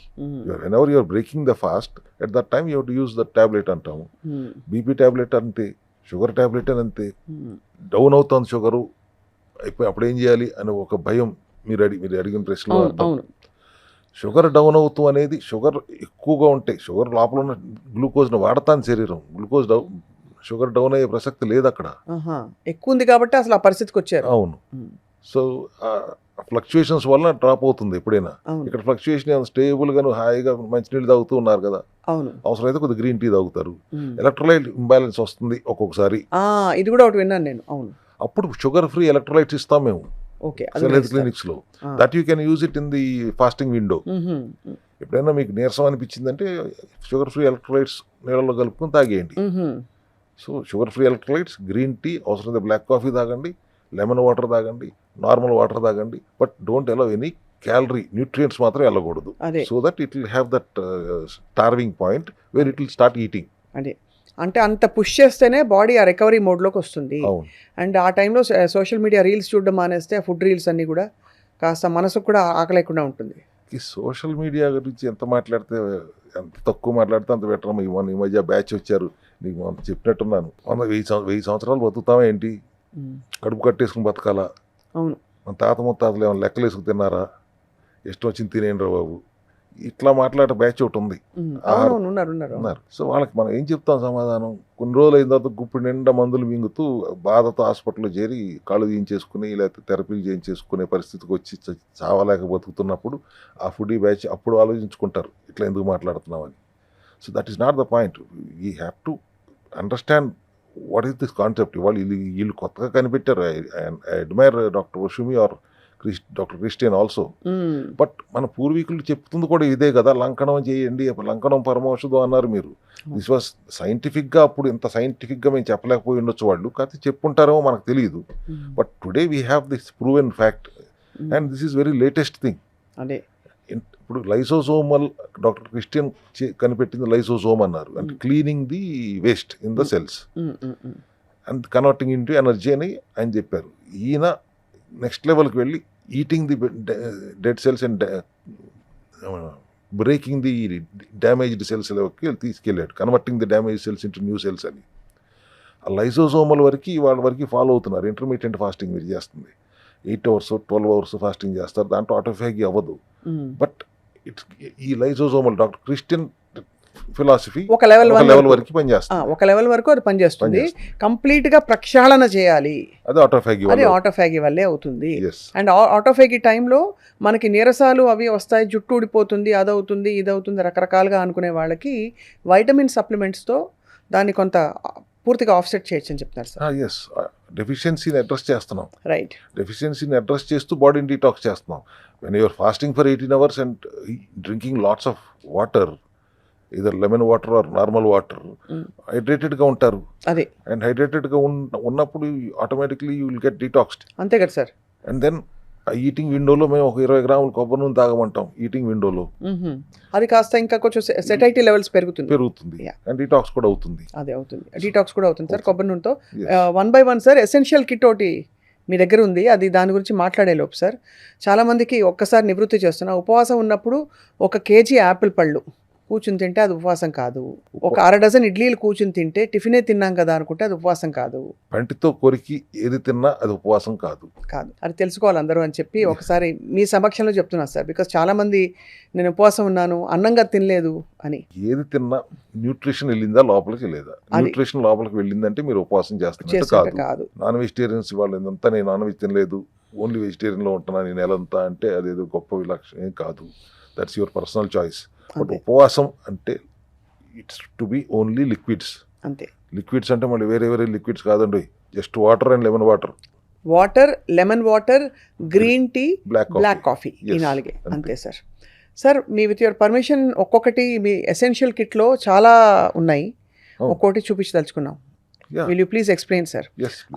Whenever you are breaking the fast at that time you have to use that tablet అంటాము. బీపీ టాబ్లెట్ అంతే, షుగర్ టాబ్లెట్ అని అంతే. డౌన్ అవుతుంది షుగరు అయిపోయి అప్పుడు ఏం చేయాలి అని ఒక భయం మీరు అడిగిన ప్రశ్నలో అర్థం. షుగర్ డౌన్ అవుతూ అనేది షుగర్ ఎక్కువగా ఉంటే, షుగర్ లోపల ఉన్న గ్లూకోజ్ని వాడతాను శరీరం, షుగర్ డౌన్ అయ్యే ప్రసక్తి లేదు అక్కడ. ఎక్కువ ఉంది కాబట్టి అసలు ఆ పరిస్థితికి వచ్చారు. అవును. సో ఫ్లక్చుయేషన్స్ వల్ల డ్రాప్ అవుతుంది ఎప్పుడైనా. ఇక్కడ ఫ్లక్చుయేషన్ స్టేబుల్గా హాయిగా మంచినీళ్ళు తాగుతూ ఉన్నారు కదా, అవసరమైతే కొద్దిగా గ్రీన్ టీ తాగుతారు. ఎలక్ట్రోలైట్ ఇంబ్యాలెన్స్ వస్తుంది ఒక్కొక్కసారి. ఇది కూడా ఒకటి విన్నాను నేను. అవును. అప్పుడు షుగర్ ఫ్రీ ఎలక్ట్రోలైట్స్ ఇస్తాం మేము సెల్ హెల్త్ క్లినిక్స్ లో. That you can use it in the fasting window. ఎప్పుడైనా మీకు నీరసం అనిపించిందంటే షుగర్ ఫ్రీ ఎలక్ట్రోలైట్స్ నీళ్ళలో కలుపుకొని తాగేయండి. So sugar free electrolytes, green tea, అవసరమైతే బ్లాక్ కాఫీ తాగండి, లెమన్ వాటర్ తాగండి, నార్మల్ వాటర్ తాగండి. But don't allow any calorie nutrients మాత్రం వెళ్ళకూడదు. So that it will have that starving point where it will start eating. అంటే అంత push చేస్తేనే body ఆ రికవరీ మోడ్లోకి వస్తుంది. అండ్ ఆ టైంలో సోషల్ మీడియా రీల్స్ చూడడం మానేస్తే ఫుడ్ రీల్స్ అన్నీ కూడా కాస్త మనసుకు కూడా ఆకలేకుండా ఉంటుంది. ఈ సోషల్ మీడియా గురించి ఎంత తక్కువ మాట్లాడితే అంత బెటర్. ఈ మధ్య బ్యాచ్ వచ్చారు, నీకు చెప్పినట్టున్నాను, 1000 సంవత్సరాలు బతుకుతామా ఏంటి, కడుపు కట్టేసుకుని బతకాలా? అవును. మన తాత ముత్తాతలు ఏమైనా లెక్కలు వేసుకు తిన్నారా? ఇష్టం వచ్చింది తినేయండి రా బాబు. ఇట్లా మాట్లాడే బ్యాచ్ ఒకటి ఉంది. అవునవును, ఉన్నారు. ఉన్నారు. సో వాళ్ళకి మనం ఏం చెప్తాం సమాధానం? కొన్ని రోజులు అయిన తర్వాత గుప్పుడు నిండా మందులు మింగుతూ బాధతో హాస్పిటల్లో చేరి కాళ్ళు తీయించేసుకుని లేకపోతే థెరపీలు చేయించేసుకునే పరిస్థితికి వచ్చి చావలేక బతుకుతున్నప్పుడు ఆ ఫుడీ బ్యాచ్ అప్పుడు ఆలోచించుకుంటారు ఇట్లా ఎందుకు మాట్లాడుతున్నామని. So that is not the point. We have to understand what is this concept. ఇవాళ వీళ్ళు కొత్తగా కనిపెట్టారు. I admire doctor Ohsumi or doctor Christian also. But మన పూర్వీకులు చెప్తుంది కూడా ఇదే కదా, లంకణం చేయండి, లంకణం పరమౌషధం అన్నారు మీరు. దిస్ వాస్ సైంటిఫిక్గా, అప్పుడు ఇంత సైంటిఫిక్గా మేము చెప్పలేకపోయి ఉండొచ్చు వాళ్ళు, కాకపోతే చెప్పుంటారేమో మనకు తెలియదు. But today we have this proven fact and this is very latest thing. అదే ఇప్పుడు లైసోజోమల్ డాక్టర్ క్రిస్టియన్ కనిపెట్టింది లైసోజోమ్ అన్నారు, అంటే cleaning the waste in the cells and converting into energy అని ఆయన చెప్పారు. ఈయన నెక్స్ట్ లెవెల్కి వెళ్ళి eating the dead cells and breaking the damaged cells లెవెల్కి తీసుకెళ్ళాడు, converting the damage cells into new cells అని. ఆ లైసోజోమల్ వరకు వాళ్ళ వరకు ఫాలో అవుతున్నారు. ఇంటర్మీడియట్ ఫాస్టింగ్ మీరు చేస్తుంది 8 hours 12 hours ఫాస్టింగ్ చేస్తారు, దాంట్లో ఆటోఫాగి అవ్వదు. బట్ ఇట్స్ ఈ లైసోజోమల్ డాక్టర్ క్రిస్టియన్ ఫిలాసఫీ ఒక లెవెల్ వరకు పనిచేస్తుంది. ఒక లెవెల్ వరకు అది పనిచేస్తుంది. కంప్లీట్ గా ప్రక్షాళన చేయాలి, అది ఆటోఫాగి వల్లే అవుతుంది. అండ్ ఆటోఫాగి టైంలో మనకి నీరసాలు అవి వస్తాయి, జుట్టు ఊడిపోతుంది, అదవుతుంది ఇదవుతుంది రకరకాలుగా అనుకునే వాళ్ళకి వైటమిన్ సప్లిమెంట్స్తో దాన్ని కొంత పూర్తిగా ఆఫ్సెట్ చేయొచ్చు అని చెప్తున్నారు సార్. ఎస్, డెఫిషియన్సీని అడ్రస్ చేస్తున్నాం. రైట్, డెఫిషియన్సీని అడ్రస్ చేస్తూ బాడీని డీటాక్స్ చేస్తున్నాం. When you are fasting for 18 hours and drinking lots of water, either lemon water or normal water, హైడ్రేటెడ్గా ఉంటారు. అదే, అండ్ హైడ్రేటెడ్గా ఉన్నప్పుడు automatically you will get detoxed. అంతే కదా సార్. అండ్ దెన్ ఈటింగ్ విండోలో మేము ఒక 20 grams కొబ్బరి నూనె తాగమంటాం. ఈటింగ్ విండోలో అది కాస్త ఇంకా కొంచెం సెటైటీ లెవెల్స్ పెరుగుతుంది అండ్ డీటాక్స్ కూడా అవుతుంది. అదే అవుతుంది, డీటాక్స్ కూడా అవుతుంది సార్ కొబ్బరి నూనెతో. 1 by 1 సార్, ఎసెన్షియల్ కిట్ ఒకటి మీ దగ్గర ఉంది, అది దాని గురించి మాట్లాడే లోపు సార్, చాలామందికి ఒక్కసారి నివృత్తి చేస్తున్నా, ఉపవాసం ఉన్నప్పుడు 1 kg యాపిల్ పళ్ళు కూర్చుని తింటే అది ఉపవాసం కాదు, ఒక 1/2 dozen ఇడ్లీలు కూర్చుని తింటే టిఫినే తిన్నాం కదా అనుకుంటే అది ఉపవాసం కాదు, పంటితో కొరికి ఏది తిన్నా అది ఉపవాసం కాదు, అది తెలుసుకోవాలి అందరూ అని చెప్పి ఒకసారి మీ సమక్షంలో చెప్తున్నా సార్. బికాస్ చాలా మంది నేను ఉపవాసం ఉన్నాను, అన్నంగా తినలేదు అని. ఏది తిన్నా న్యూట్రిషన్ వెళ్ళిందా లోపలికి లేదా? న్యూట్రిషన్ లోపలికి వెళ్ళిందంటే మీరు ఉపవాసం చేస్తున్నట్టు కాదు. నాన్ వెజిటేరియన్స్ వాళ్ళంతా నేను నాన్ వెజ్ తినలేదు, ఓన్లీ వెజిటేరియన్లో ఉంటున్నాను ఈ నెలంతా అంటే అదేదో గొప్ప విలక్షణం ఏం కాదు. That's your personal choice. But ఉపవాసం అంటే it's to be only liquids. అంతే, లిక్విడ్స్ అంటే మళ్ళీ వేరే లిక్విడ్స్ కాదండి, just water and lemon water, lemon water, green tea, black coffee, ఈ 4 అంతే సార్. సార్ మీ విత్ యువర్ పర్మిషన్ ఒక్కొక్కటి మీ ఎసెన్షియల్ కిట్లో చాలా ఉన్నాయి, ఒక్కొక్కటి చూపించదలుచుకున్నాం. Will you please explain sir?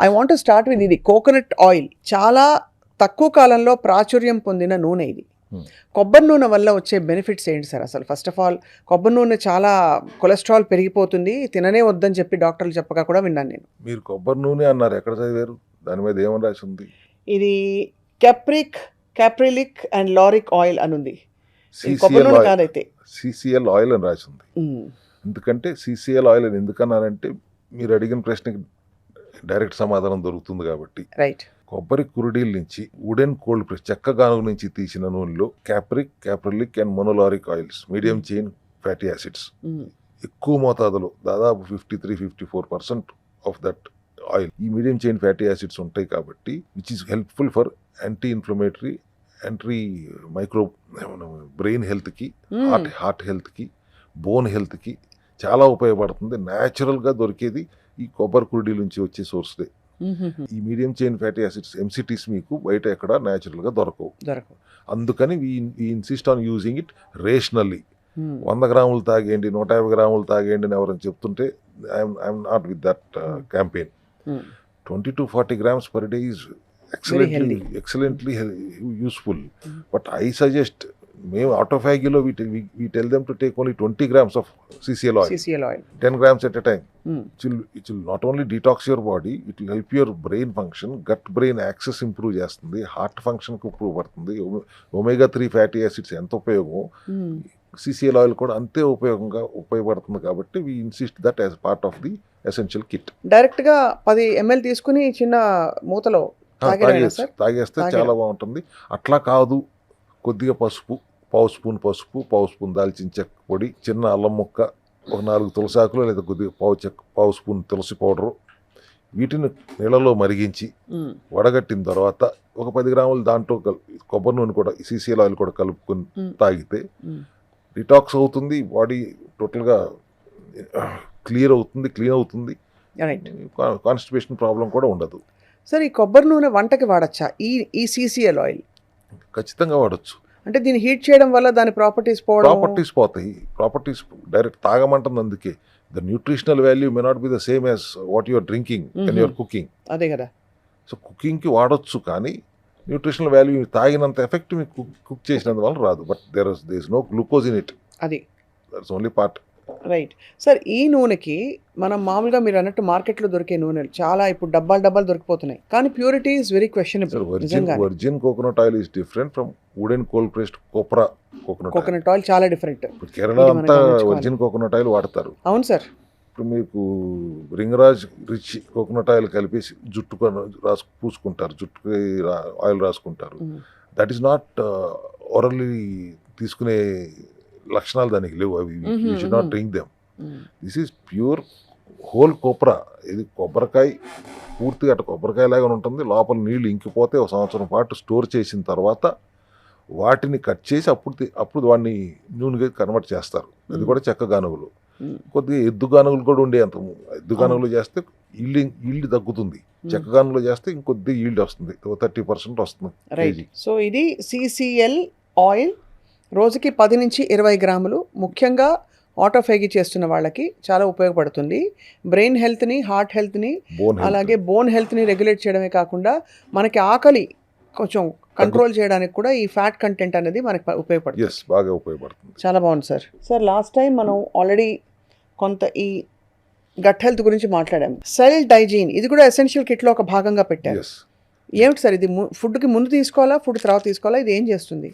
I want to start with ఇది కోకోనట్ ఆయిల్. చాలా తక్కువ కాలంలో ప్రాచుర్యం పొందిన నూనె ఇది. కొబ్బరి నూనె వల్ల వచ్చే బెనిఫిట్స్ ఏంటి సార్ అసలు? ఫస్ట్ ఆఫ్ ఆల్ కొబ్బరి నూనె చాలా కొలెస్ట్రాల్ పెరిగిపోతుంది, తిననే వద్దని చెప్పి డాక్టర్లు చెప్పగా కూడా విన్నాను నేను. మీరు కొబ్బరి నూనె అన్నారు, ఎక్కడ చదివారు? దాని మీద ఏమని రాసి ఉంది? ఇది క్యాప్రిలిక్ అండ్ లారిక్ ఆయిల్ అని ఉంది. కొబ్బరి నూనె కాదైతే సిసిఎల్ ఆయిల్ అని రాసి ఉంది. ఎందుకంటే సిసిఎల్ ఆయిల్ అని ఎందుకన్నారంటే మీరు అడిగిన ప్రశ్నకి డైరెక్ట్ సమాధానం దొరుకుతుంది కాబట్టి. రైట్. కొబ్బరి కురుడీల నుంచి వుడెన్ కోల్డ్ ప్రెస్ చెక్క గానుగ నుంచి తీసిన నూనెలో caprylic and monolauric oils, medium chain fatty acids ఎక్కువ మోతాదులో, దాదాపు 53-54% ఆఫ్ దట్ ఆయిల్ ఈ మీడియం చైన్ ఫ్యాటీ యాసిడ్స్ ఉంటాయి కాబట్టి, which is helpful for anti inflammatory, micro brain హెల్త్కి, హార్ట్ హెల్త్కి, బోన్ హెల్త్కి చాలా ఉపయోగపడుతుంది. న్యాచురల్గా దొరికేది ఈ కొబ్బరి కురుడీల నుంచి వచ్చే సోర్స్దే. ఈ మీడియం చైన్ ఫ్యాటీ యాసిడ్స్ ఎంసిటీస్ మీకు బయట ఎక్కడ న్యాచురల్గా దొరకవు. అందుకని we insist on using it rationally. 100 grams తాగేయండి, 150 grams తాగేయండి అని ఎవరైనా చెప్తుంటే I'm not with that campaign. 20-40 grams per day is excellently useful. But I suggest, మేము ఆటోఫాగీలో we tell them to take only 20 grams of CCL oil, 10 grams at a time. It will not only detox your body, it will help your brain function, gut brain access improve చేస్తుంది, heart ఫంక్షన్కి improve పడుతుంది. omega-3 fatty acids ఎంత ఉపయోగమో CCL oil కూడా అంతే ఉపయోగపడుతుంది. కాబట్టి we insist that as part of the essential kit. డైరెక్ట్గా 10 ml తీసుకుని చిన్న మూతలో తాగేస్తే చాలా బాగుంటుంది. అట్లా కాదు, కొద్దిగా పసుపు, పావు స్పూన్ పసుపు, పావు స్పూన్ దాల్చిన చెక్క పొడి, చిన్న అల్లం ముక్క, ఒక 4 తులసాకులు లేదా కొద్దిగా పావు స్పూన్ తులసి పౌడరు, వీటిని నీళ్ళలో మరిగించి వడగట్టిన తర్వాత ఒక 10 గ్రాములు దాంట్లో కొబ్బరి నూనె కూడా సీసీఎల్ ఆయిల్ కూడా కలుపుకొని తాగితే డిటాక్స్ అవుతుంది, బాడీ టోటల్గా క్లియర్ అవుతుంది, క్లీన్ అవుతుంది, కాన్స్టిపేషన్ ప్రాబ్లం కూడా ఉండదు. సార్, ఈ కొబ్బరి నూనె వంటకి వాడచ్చా? ఈ సీసీఎల్ ఆయిల్ ఖచ్చితంగా వాడచ్చు. అంటే దీన్ని హీట్ చేయడం వల్ల దాని ప్రాపర్టీస్ పోతాయి. ప్రాపర్టీస్ డైరెక్ట్ తాగమంటుంది. అందుకే the nutritional value may not be the same as what your drinking and your cooking. అదే కదా. సో కుకింగ్కి వాడచ్చు, కానీ న్యూట్రిషనల్ వాల్యూ తాగినంత ఎఫెక్ట్ మీకు కుక్ చేసినందువల్ల రాదు. But there is no glucose in it. అది that's only part. Right. Sir, ఈ నూనెకి మనం మామూలుగా మీరు అన్నట్టు మార్కెట్లో దొరికే నూనెలు చాలా ఇప్పుడు డబ్బాలు దొరికిపోతున్నాయి, కానీ purity is very questionable. Virgin coconut oil is different from wooden cold pressed copra coconut oil. చాలా డిఫరెంట్. కేరళ అంతా వర్జిన్ కోకోనట్ ఆయిల్ వాడతారు. అవును సార్. ఇప్పుడు మీకు రింగరాజ్ రిచ్ కోకోనట్ ఆయిల్ కలిపేసి జుట్టుకు పూసుకుంటారు, జుట్టుకి ఆయిల్ రాసుకుంటారు. దట్ ఈస్ నాట్ ఓరల్లీ తీసుకునే లక్షణాలు దానికి లేవు. అవి you should not drink them. This is pure whole కొబ్బరా. ఇది కొబ్బరికాయ పూర్తిగా అటు కొబ్బరికాయ లాగా ఉంటుంది. లోపల నీళ్లు ఇంకిపోతే 1 సంవత్సరం పాటు స్టోర్ చేసిన తర్వాత వాటిని కట్ చేసి అప్పుడు వాడిని నూనెగా కన్వర్ట్ చేస్తారు. అది కూడా చెక్క గానుగులు. కొద్దిగా ఎద్దు గానుగులు కూడా ఉండే అంత. ఎద్దు గానుగులు చేస్తే ఈల్డ్ తగ్గుతుంది. చెక్క గానుగులు చేస్తే ఇంకొద్ది ఈల్డ్ వస్తుంది, 30% వస్తుంది. రైట్. సో ఇది సీసీఎల్ ఆయిల్ రోజుకి 10 నుంచి 20 గ్రాములు. ముఖ్యంగా ఆటోఫేగి చేస్తున్న వాళ్ళకి చాలా ఉపయోగపడుతుంది. బ్రెయిన్ హెల్త్ని, హార్ట్ హెల్త్ని, అలాగే బోన్ హెల్త్ని రెగ్యులేట్ చేయడమే కాకుండా మనకి ఆకలి కొంచెం కంట్రోల్ చేయడానికి కూడా ఈ ఫ్యాట్ కంటెంట్ అనేది మనకి ఉపయోగపడుతుంది. బాగా ఉపయోగపడుతుంది. చాలా బాగుంది సార్. సార్, లాస్ట్ టైం మనం ఆల్రెడీ కొంత ఈ గట్ హెల్త్ గురించి మాట్లాడాం. సెల్ డైజీన్ ఇది కూడా ఎసెన్షియల్ కిట్లో ఒక భాగంగా పెట్టారు. ఏమిటి సార్ ఇది? ఫుడ్కి ముందు తీసుకోవాలా, ఫుడ్ తర్వాత తీసుకోవాలా? ఇది ఏం చేస్తుంది?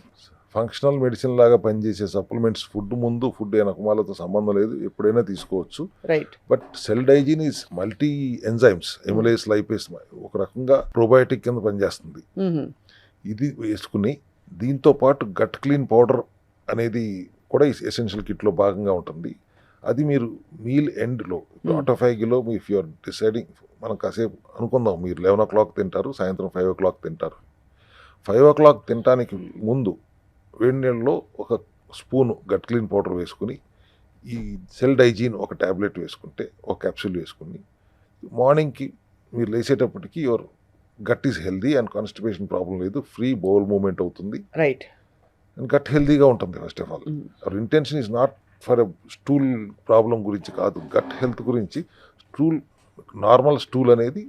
ఫంక్షనల్ మెడిసిన్ లాగా పనిచేసే సప్లిమెంట్స్. ఫుడ్ ముందు, ఫుడ్ వెనకమాలతో సంబంధం లేదు, ఎప్పుడైనా తీసుకోవచ్చు. Right. But cell Digene is multi enzymes, amylase, lipase, ఒక రకంగా ప్రోబయోటిక్ కింద పనిచేస్తుంది. ఇది వేసుకుని దీంతో పాటు గట్ క్లీన్ పౌడర్ అనేది కూడా ఎసెన్షియల్ కిట్లో భాగంగా ఉంటుంది. అది మీరు మీల్ ఎండ్లో ఆటోఫైగిలో ఇఫ్ యూఆర్ డిసైడింగ్, మనం కాసేపు అనుకుందాం, మీరు 11 o'clock తింటారు, సాయంత్రం 5 o'clock తింటారు. 5 o'clock తినడానికి ముందు వేడి నీళ్ళలో 1 స్పూను గట్ క్లీన్ పౌడర్ వేసుకుని ఈ సెల్ డైజీన్ ఒక ట్యాబ్లెట్ వేసుకుంటే, ఒక క్యాప్సూల్ వేసుకుని మార్నింగ్కి మీరు లేచేటప్పటికి your gut is healthy and constipation problem లేదు, ఫ్రీ బౌల్ మూవ్మెంట్ అవుతుంది. రైట్. అండ్ గట్ హెల్దీగా ఉంటుంది. First of all our intention is not for a stool problem గురించి కాదు, గట్ హెల్త్ గురించి. నార్మల్ స్టూల్ అనేది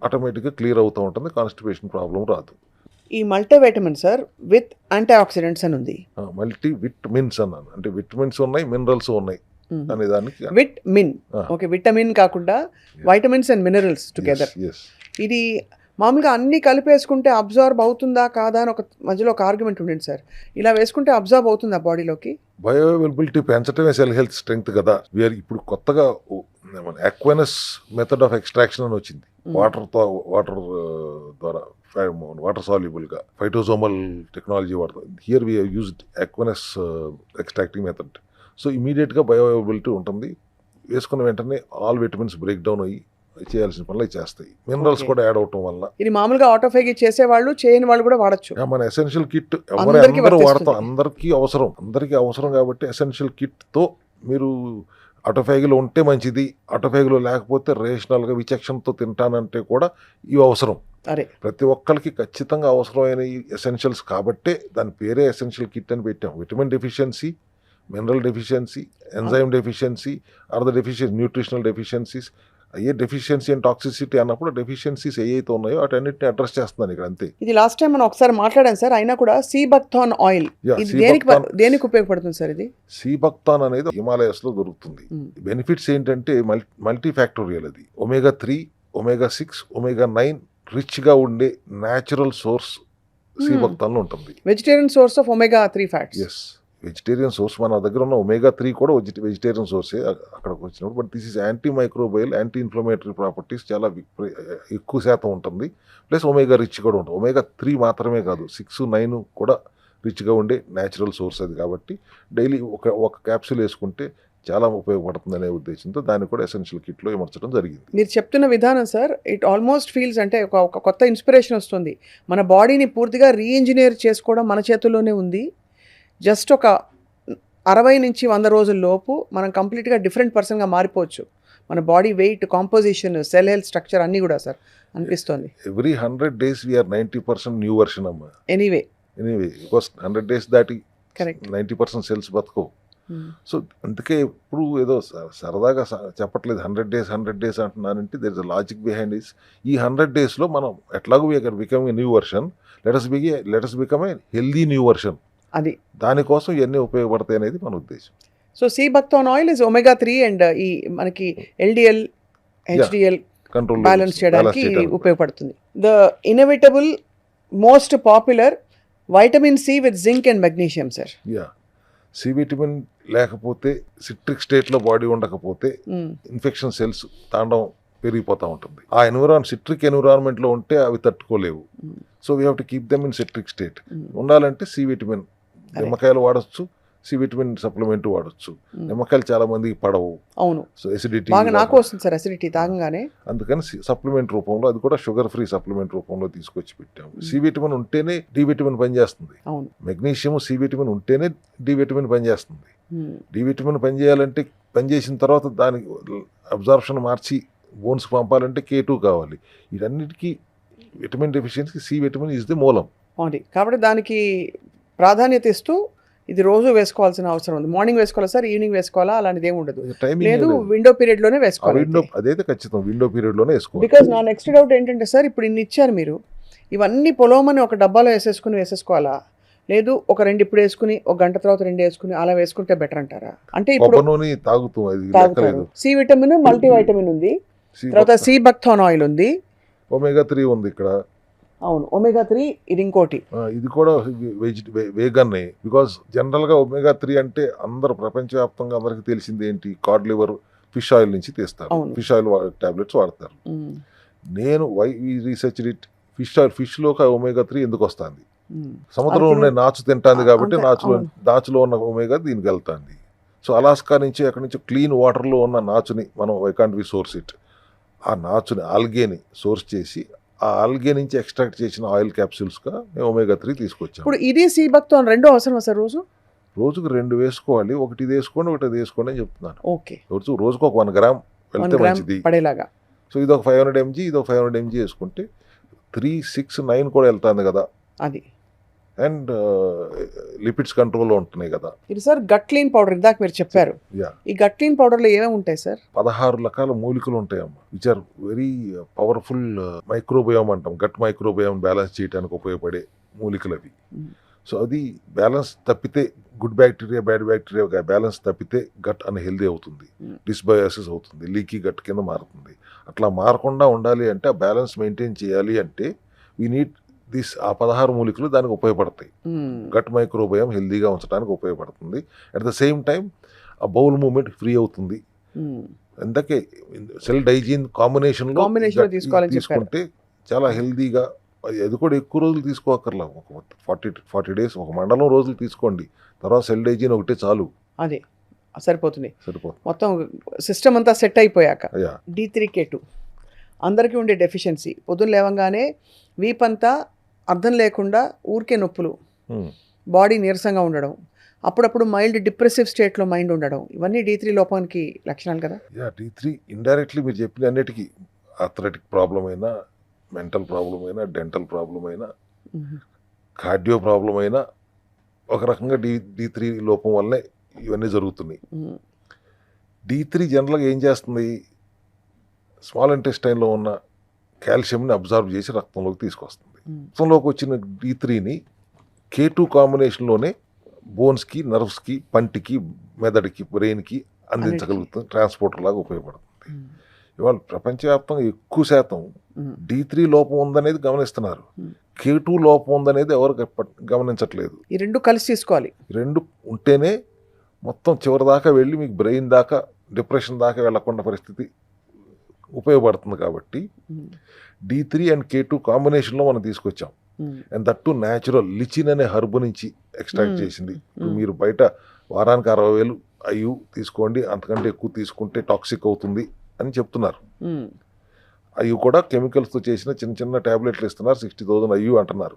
ఆటోమేటిక్గా క్లియర్ అవుతూ ఉంటుంది, కాన్స్టిపేషన్ ప్రాబ్లం రాదు. ఈ multivitamin sir with anti oxidants అని ఉంది. మల్టీ విటమిన్స్ అన్నాను, అంటే విటమిన్స్ ఉన్నాయి, మినరల్స్ ఉన్నాయి అనే దానికి. ఓకే, విటమిన్ కాకుండా వైటమిన్స్ అండ్ మినరల్స్ టుగెదర్. ఇది మామూలుగా అన్ని కలిపేసుకుంటే అబ్జార్బ్ అవుతుందా కాదా అని మధ్యలో ఒక ఆర్గ్యుమెంట్ ఉండింది సార్. ఇలా వేసుకుంటే అబ్జార్బ్ అవుతుందా బాడీలోకి? బయో అవైలబిలిటీ పెంచడమే సెల్ హెల్త్ స్ట్రెంగ్త్ కదా. ఇప్పుడు కొత్తగా అక్వైనస్ మెథడ్ ఆఫ్ ఎక్స్ట్రాక్షన్ అని వచ్చింది. వాటర్ ద్వారా వాటర్ సాల్యుబుల్గా ఫైటోజోమల్ టెక్నాలజీ వాడతాం. Here we used aqueous extracting method. So ఇమీడియట్గా బయో అవైలబిలిటీ ఉంటుంది. వేసుకున్న వెంటనే ఆల్ విటమిన్స్ బ్రేక్ డౌన్ అయ్యి చేయాల్సిన పనులు చేస్తాయి. మినరల్స్ కూడా యాడ్ అవటం వల్ల. ఇది మామూలుగా ఆటోఫేగి చేసేవాళ్ళు, చేయని వాళ్ళు కూడా వాడచ్చు. మన ఎసెన్షియల్ కిట్ అందరూ వాడతాం, అందరికీ అవసరం కాబట్టి ఎసెన్షియల్ కిట్తో మీరు ఆటోఫేగిలో ఉంటే మంచిది. ఆటోఫేగిలో లేకపోతే రేషనల్గా విచక్షణతో తింటానంటే కూడా ఇవి అవసరం. ప్రతి ఒక్కరికి ఖచ్చితంగా అవసరమైన ఈ ఎసెన్షియల్స్ కాబట్టే దాని పేరే ఎసెన్షియల్ కిట్ అని పెట్టాం. Vitamin deficiency, mineral deficiency, enzyme deficiency, other nutritional deficiencies. అయ్యే డెఫిషియన్సీ అండ్ టాక్సిసిటీ అన్నప్పుడు డెఫిషియన్సీస్ ఏవైతే ఉన్నాయో వాటన్నిటిని అడ్రస్ చేస్తున్నాను ఇక్కడ, అంతే. ఇది లాస్ట్ టైం మనం ఒకసారి మాట్లాడాం సార్. అయినా కూడా సీబక్థాన్ ఆయిల్ దేనికి ఉపయోగపడుతుంది సార్? ఇది సీబక్థాన్ అనేది హిమాలయస్లో దొరుకుతుంది. బెనిఫిట్స్ ఏంటంటే మల్టీ ఫ్యాక్టోరియల్. అది omega-3, omega-6, omega-9 రిచ్గా ఉండే న్యాచురల్ సోర్స్ సీబక్థాన్లో ఉంటుంది. Vegetarian source of omega-3 fats. Yes, vegetarian source. మన దగ్గర ఉన్న omega-3 కూడా వెజిటేరియన్ సోర్సే అక్కడికి వచ్చినప్పుడు. But this is antimicrobial, anti inflammatory properties చాలా ఎక్కువ శాతం ఉంటుంది. ప్లస్ omega రిచ్ కూడా ఉంటుంది. omega-3 మాత్రమే కాదు, 6, 9 కూడా రిచ్గా ఉండే న్యాచురల్ సోర్స్ అది కాబట్టి డైలీ ఒక క్యాప్సూల్ వేసుకుంటే చాలా ఉపయోగపడుతుంది అనే ఉద్దేశంతో దాన్ని కూడా ఎసెన్షియల్ కిట్లో ఇమర్చడం జరిగింది. మీరు చెప్తున్న విధానం సార్ ఇట్ ఆల్మోస్ట్ ఫీల్స్ అంటే ఒక కొత్త ఇన్స్పిరేషన్ వస్తుంది. మన బాడీని పూర్తిగా రీఇంజనీర్ చేసుకోవడం మన చేతుల్లోనే ఉంది. జస్ట్ ఒక 60 నుంచి 100 రోజుల లోపు మనం కంప్లీట్గా డిఫరెంట్ పర్సన్గా మారిపోవచ్చు. మన body weight, composition, cell health structure అన్నీ కూడా సార్ అనిపిస్తుంది. Every 100 days we are 90% new version అమ్మా. ఎనీవే బికాస్ 100 days దాటి కరెక్ట్. 90% సెల్స్ బతకవు. సో అందుకే ఇప్పుడు ఏదో సరదాగా చెప్పట్లేదు 100 days అంటున్నానంటే there is a logic behind is. ఈ 100 daysలో మనం ఎట్లాగో we are become a new version, let us become a healthy new version. అది దానికోసం ఇవన్నీ ఉపయోగపడతాయి అనేది మన ఉద్దేశం. So sea buckthorn oil is omega 3 and ఈ మనకి LDL, HDL కంట్రోల్ బ్యాలెన్స్ చేయడానికి ఉపయోగపడుతుంది. The innovatable most popular vitamin C with zinc and magnesium sir. Yeah, C vitamin లేకపోతే సిట్రిక్ స్టేట్లో బాడీ ఉండకపోతే ఇన్ఫెక్షన్ సెల్స్ తాండవం పెరిగిపోతూ ఉంటుంది. ఆ సిట్రిక్ ఎన్విరాన్మెంట్లో ఉంటే అవి తట్టుకోలేవు. So we have to keep them in citric state. ఉండాలంటే సి విటమిన్ నిమ్మకాయలు వాడచ్చు, సి విటమిన్ సప్లిమెంట్ వాడచ్చు. నిమ్మకాయలు చాలా మందికి పడవు. అవును, సో ఎసిడిటీ బాగా నాకు వస్తుంది సార్ అసిడిటీ తాగంగానే. అందుకని సప్లిమెంట్ రూపంలో, అది కూడా షుగర్ ఫ్రీ సప్లిమెంట్ రూపంలో తీసుకొచ్చి పెట్టాము. సి విటమిన్ ఉంటేనే డి విటమిన్ పనిచేస్తుంది. అవును, మెగ్నీషియం, సి విటమిన్ ఉంటేనే డి విటమిన్ పనిచేస్తుంది. డి విటమిన్ పనిచేయాలంటే, పనిచేసిన తర్వాత దానికి అబ్జార్ప్షన్ మార్చి బోన్స్ పంపాలంటే K2 కావాలి. వీటన్నిటికీ vitamin deficiency C vitamin is the మూలం. అవును, కాబట్టి దానికి ప్రాధాన్యత ఇస్తూ ఇది రోజు వేసుకోవాల్సిన అవసరం ఉంది. మార్నింగ్ వేసుకోవాలా సార్, ఈవినింగ్ వేసుకోవాలా, అలాంటిది ఏమి ఉండదు. లేదు, విండో పీరియడ్ లోనే వేసుకోవాలి. అదైతే ఖచ్చితం విండో పీరియడ్ లోనే వేసుకోవాలి. బికాజ్ నా నెక్స్ట్ డౌట్ ఏంటంటే సార్, ఇప్పుడు ఇన్ని ఇచ్చారు మీరు, ఇవన్నీ పొలోమని ఒక డబ్బాలో వేసేసుకోవాలా, లేదు ఒక 2 ఇప్పుడు వేసుకుని ఒక గంట తర్వాత 2 వేసుకుని అలా వేసుకుంటే బెటర్ అంటారా? అంటే ఇప్పుడు తాగుతారు. సి విటమిన్, మల్టీ వైటమిన్ ఉంది, తర్వాత సి బక్థాన్ ఆయిల్ ఉంది, ఒమేగా 3 ఉంది ఇక్కడ. అవును, ఒమేగా 3 ఇది ఇంకోటి. ఇది కూడా వేగన్. బికాస్ జనరల్ గా ఒమేగా 3 అంటే అందరు ప్రపంచవ్యాప్తంగా అందరికి తెలిసింది ఏంటి, కార్డ్ లివర్ ఫిష్ ఆయిల్ నుంచి తీస్తారు. ఫిష్ ఆయిల్ టాబ్లెట్స్ వాడతారు. నేను రీసెర్చ్ ఇట్, ఫిష్ లో ఒమేగా 3 ఎందుకు వస్తుంది? సముద్రంలో ఉన్న నాచు తింటాంది కాబట్టి నాచులో ఉన్న ఒమేగా దీనికి వెళ్తాంది. సో అలాస్కా నుంచి అక్కడి నుంచి క్లీన్ వాటర్లో ఉన్న నాచుని మనం why can't we source it, ఆ నాచుని ఆల్గేని సోర్స్ చేసి ఆ ఆల్గే నుంచి ఎక్స్ట్రాక్ట్ చేసిన ఆయిల్ క్యాప్సూల్స్గా మేము ఒమేగా 3 తీసుకొచ్చాం. ఇప్పుడు ఇది సి బక్థాన్ రెండు అవసరం సార్? రోజుకు 2 వేసుకోవాలి. ఒకటి ఇది వేసుకోండి, ఒకటి అది వేసుకోండి అని చెప్తున్నాను. ఓకే, రోజుకు ఒక 1 గ్రామ్ వెళ్తే మంచిది పడేలాగా. సో ఇది ఒక 500 mg, ఇది ఒక 500 mg వేసుకుంటే 3, 6, 9 కూడా వెళ్తుంది కదా. అది అండ్ లిపిడ్స్ కంట్రోల్లో ఉంటున్నాయి కదా. ఇది సార్ గట్ క్లీన్ పౌడర్ ఇందాక మీరు చెప్పారు. ఈ గట్ క్లీన్ పౌడర్లో ఏమేమి ఉంటాయి సార్? 16 రకాల మూలికలు ఉంటాయమ్మా, which are very powerful microbiome అంటాం. గట్ మైక్రోబయోమ్ బ్యాలెన్స్ చేయడానికి ఉపయోగపడే మూలికలు అవి. సో అది బ్యాలెన్స్ తప్పితే, good bacteria bad bacteria balance తప్పితే గట్ అన్హెల్దీ అవుతుంది, డిస్బయోసిస్ అవుతుంది, లీకీ గట్ కింద మారుతుంది. అట్లా మారకుండా ఉండాలి అంటే, ఆ బ్యాలెన్స్ మెయింటైన్ చేయాలి అంటే వీ నీడ్ ఆ 16 మూలికలు దానికి ఉపయోగపడతాయి. గట్ మైక్రోబయోమ్ హెల్దీగా ఉంచడానికి ఉపయోగపడుతుంది. అట్ ద సేమ్ టైం ఆ బౌల్ మూవ్మెంట్ ఫ్రీ అవుతుంది. అందుకే సెల్ డైజీన్ కాంబినేషన్లో తీసుకుంటే చాలా హెల్దీగా, అది కూడా ఎక్కువ రోజులు తీసుకోకర్లా, ఒక 40 days, ఒక మండలం రోజులు తీసుకోండి. తర్వాత సెల్ డైజీన్ ఒకటే చాలు, అదే సరిపోతుంది. మొత్తం సిస్టమ్ అంతా సెట్ అయిపోయాక. D3K2 అందరికీ ఉండే డెఫిషియన్సీ. పొద్దున్న లేవంగానే వీపంతా అర్థం లేకుండా ఊరికే నొప్పులు, బాడీ నీరసంగా ఉండడం, అప్పుడప్పుడు మైల్డ్ డిప్రెసివ్ స్టేట్లో మైండ్ ఉండడం, ఇవన్నీ D3 లోపానికి లక్షణాలు కదా. D3 ఇండైరెక్ట్లీ మీరు చెప్పిన అన్నిటికీ, ఆర్థరైటిక్ ప్రాబ్లం అయినా, మెంటల్ ప్రాబ్లం అయినా, డెంటల్ ప్రాబ్లం అయినా, కార్డియో ప్రాబ్లం అయినా, ఒక రకంగా D3 లోపం వల్లే ఇవన్నీ జరుగుతున్నాయి. D3 జనరల్గా ఏం చేస్తుంది, స్మాల్ ఇంటెస్టైన్లో ఉన్న కాల్షియంని అబ్జర్వ్ చేసి రక్తంలోకి తీసుకొస్తుంది. రక్తంలోకి వచ్చిన D3ని K2 కాంబినేషన్లోనే బోన్స్కి, నర్వ్స్కి, పంటికి, మెదడుకి, బ్రెయిన్కి అందించగలుగుతుంది, ట్రాన్స్పోర్టర్ లాగా ఉపయోగపడుతుంది. ఇవాళ ప్రపంచవ్యాప్తంగా ఎక్కువ శాతం D3 లోపం ఉందనేది గమనిస్తున్నారు, K2 లోపం ఉందనేది ఎవరు గమనించట్లేదు. ఈ రెండు కలిసి తీసుకోవాలి. రెండు ఉంటేనే మొత్తం చివరి దాకా వెళ్ళి మీకు బ్రెయిన్ దాకా, డిప్రెషన్ దాకా వెళ్ళకుండా పరిస్థితి ఉపయోగపడుతుంది. కాబట్టి D3 అండ్ K2 కాంబినేషన్లో మనం తీసుకొచ్చాం. అండ్ దట్ టు న్యాచురల్ లిచిన్ అనే హర్బ్ నుంచి ఎక్స్ట్రాక్ట్ చేసింది. మీరు బయట వారానికి 60,000 అయ్యు తీసుకోండి, అంతకంటే ఎక్కువ తీసుకుంటే టాక్సిక్ అవుతుంది అని చెప్తున్నారు. అవి కూడా కెమికల్స్తో చేసిన చిన్న చిన్న ట్యాబ్లెట్లు ఇస్తున్నారు. 60,000 అయ్యు అంటున్నారు.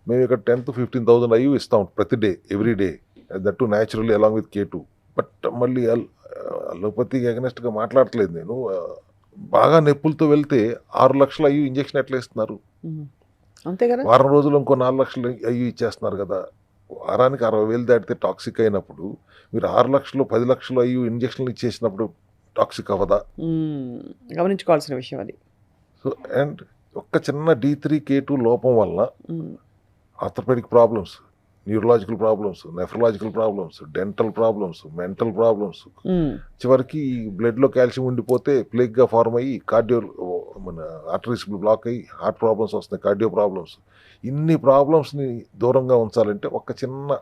మేము ఇక్కడ 10,000 to 15,000 అయ్యు ఇస్తాం ప్రతి day, every day, that to naturally along with K2. But మళ్ళీ అలోపతికి అగనెస్ట్గా మాట్లాడట్లేదు నేను. బాగా నొప్పులతో వెళ్తే 6 లక్షల అయ్యు ఇంజక్షన్ ఎట్లా ఇస్తున్నారు? అంతే కదా. వారం రోజులు ఇంకో 4 లక్షలు అయ్యు ఇచ్చేస్తున్నారు కదా. వారానికి 60,000 దాటితే టాక్సిక్ అయినప్పుడు మీరు 6 లక్షలు 10 లక్షలు అయ్యు ఇంజక్షన్లు ఇచ్చేసినప్పుడు టాక్సిక్ అవ్వదా? గమనించుకోవాల్సిన విషయం అది. సో అండ్ ఒక్క చిన్న D3 K2 లోపం వల్ల orthopaedic problems, neurological problems, nephrological problems, dental problems, mental problems, చివరికి బ్లడ్లో కాల్షియం ఉండిపోతే ప్లేగ్గా ఫార్మ్ అయ్యి మన ఆర్టరీస్ బ్లాక్ అయ్యి హార్ట్ ప్రాబ్లమ్స్ వస్తున్నాయి, కార్డియో ప్రాబ్లమ్స్. ఇన్ని ప్రాబ్లమ్స్ని దూరంగా ఉంచాలంటే ఒక చిన్న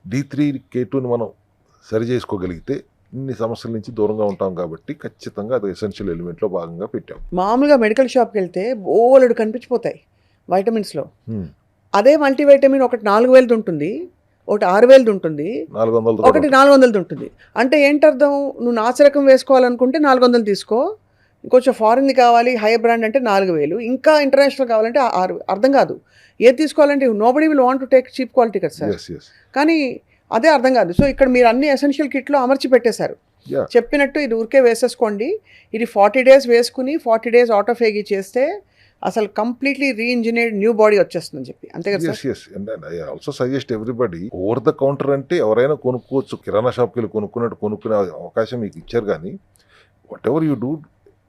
D3 K2ని మనం సరి చేసుకోగలిగితే ఇన్ని సమస్యల నుంచి దూరంగా ఉంటాం. కాబట్టి ఖచ్చితంగా అది ఎసెన్షియల్ ఎలిమెంట్లో భాగంగా పెట్టాం. మామూలుగా మెడికల్ షాప్కి వెళ్తే బోలెడు కనిపించిపోతాయి వైటమిన్స్లో. అదే మల్టీవైటమిన్ ఒకటి 4,000 ఉంటుంది, ఒకటి 6,000 ఉంటుంది, 400 ఒకటి 400 ఉంటుంది. అంటే ఏంటర్థం? నువ్వు నాసిరకం వేసుకోవాలనుకుంటే 400 తీసుకో, ఇంకొంచెం ఫారిన్ది కావాలి హై బ్రాండ్ అంటే 4,000, ఇంకా ఇంటర్నేషనల్ కావాలంటే 6,000. అర్థం కాదు ఏది తీసుకోవాలంటే. Nobody will want to take cheap quality కదా సార్. కానీ అదే అర్థం కాదు. సో ఇక్కడ మీరు అన్ని ఎసెన్షియల్ కిట్లో అమర్చి పెట్టేశారు. చెప్పినట్టు ఇది ఊరికే వేసేసుకోండి. ఇది 40 days వేసుకుని 40 days ఆటోఫేగి చేస్తే అసలు కంప్లీట్లీ రీఇంజనీర్డ్ న్యూ బాడీ వచ్చేస్తుందని చెప్పి. అంతే కదా sir. And I also suggest everybody, over the counter అంటే ఎవరైనా కొనుక్కోవచ్చు, కిరాణా షాప్కి వెళ్ళి కొనుక్కునే అవకాశం మీకు ఇచ్చారు. కానీ whatever you do,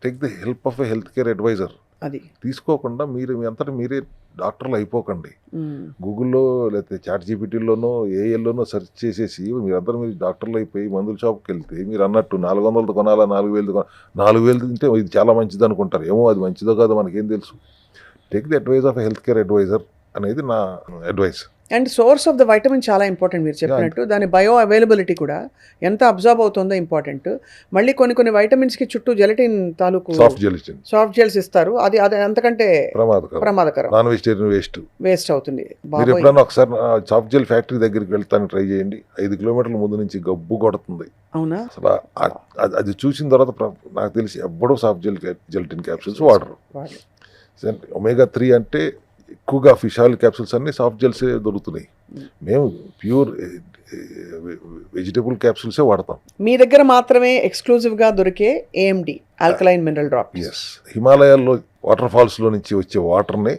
take the help of a health care adviser. అది తీసుకోకుండా మీరు మీ అంతటా మీరే డాక్టర్లు అయిపోకండి. గూగుల్లో లేకపోతే చాట్ జీపీటీలోనో ఏఎల్లోనో సెర్చ్ చేసేసి మీరందరూ మీరు డాక్టర్లు అయిపోయి మందుల షాప్కి వెళ్తే మీరు అన్నట్టు 400 కొనాలా, 4,000 4,000 తింటే ఇది చాలా మంచిది అనుకుంటారు. ఏమో అది మంచిదో కాదో మనకేం తెలుసు. Take the advice of health care adviser అనేది నా advice. And source of the vitamin చాలా ఇంపార్టెంట్. మీరు చెప్పినట్టు దాని బయో అవైలబిలిటీ కూడా ఎంత అబ్జర్వ్ అవుతుందో ఇంపార్టెంట్. మళ్ళీ కొన్ని వైటమిన్స్కి చుట్టూ జెలటిన్ తాలూకు సాఫ్ట్ జెల్స్ ఇస్తారు. అది అంతకంటే ప్రమాదకరం. నాన్ వెజిటేరియన్ వేస్ట్ అవుతుంది. మీరు ఎప్పుడైనా ఒకసారి సాఫ్ట్ జెల్ ఫ్యాక్టరీ దగ్గరికి వెళ్తాను ట్రై చేయండి. 5 కిలోమీటర్ల ముందు నుంచి గబ్బు కొడుతుంది. అవునా? అసలు అది చూసిన తర్వాత నాకు తెలిసి ఎప్పుడూ సాఫ్ట్ జెలటిన్ క్యాప్సూల్స్ వాడరు. omega-3 అంటే ఎక్కువగా ఫిష్ ఆయిల్ క్యాప్సూల్స్ అన్ని సాఫ్ట్ జెల్సే దొరుకుతున్నాయి. మేము ప్యూర్ వెజిటబుల్ క్యాప్సూల్సే వాడతాం. మీ దగ్గర మాత్రమే ఎక్స్క్లూజివ్గా దొరికే AMD alkaline mineral drops. Yes, హిమాలయాల్లో వాటర్ ఫాల్స్లో నుంచి వచ్చే వాటర్ని,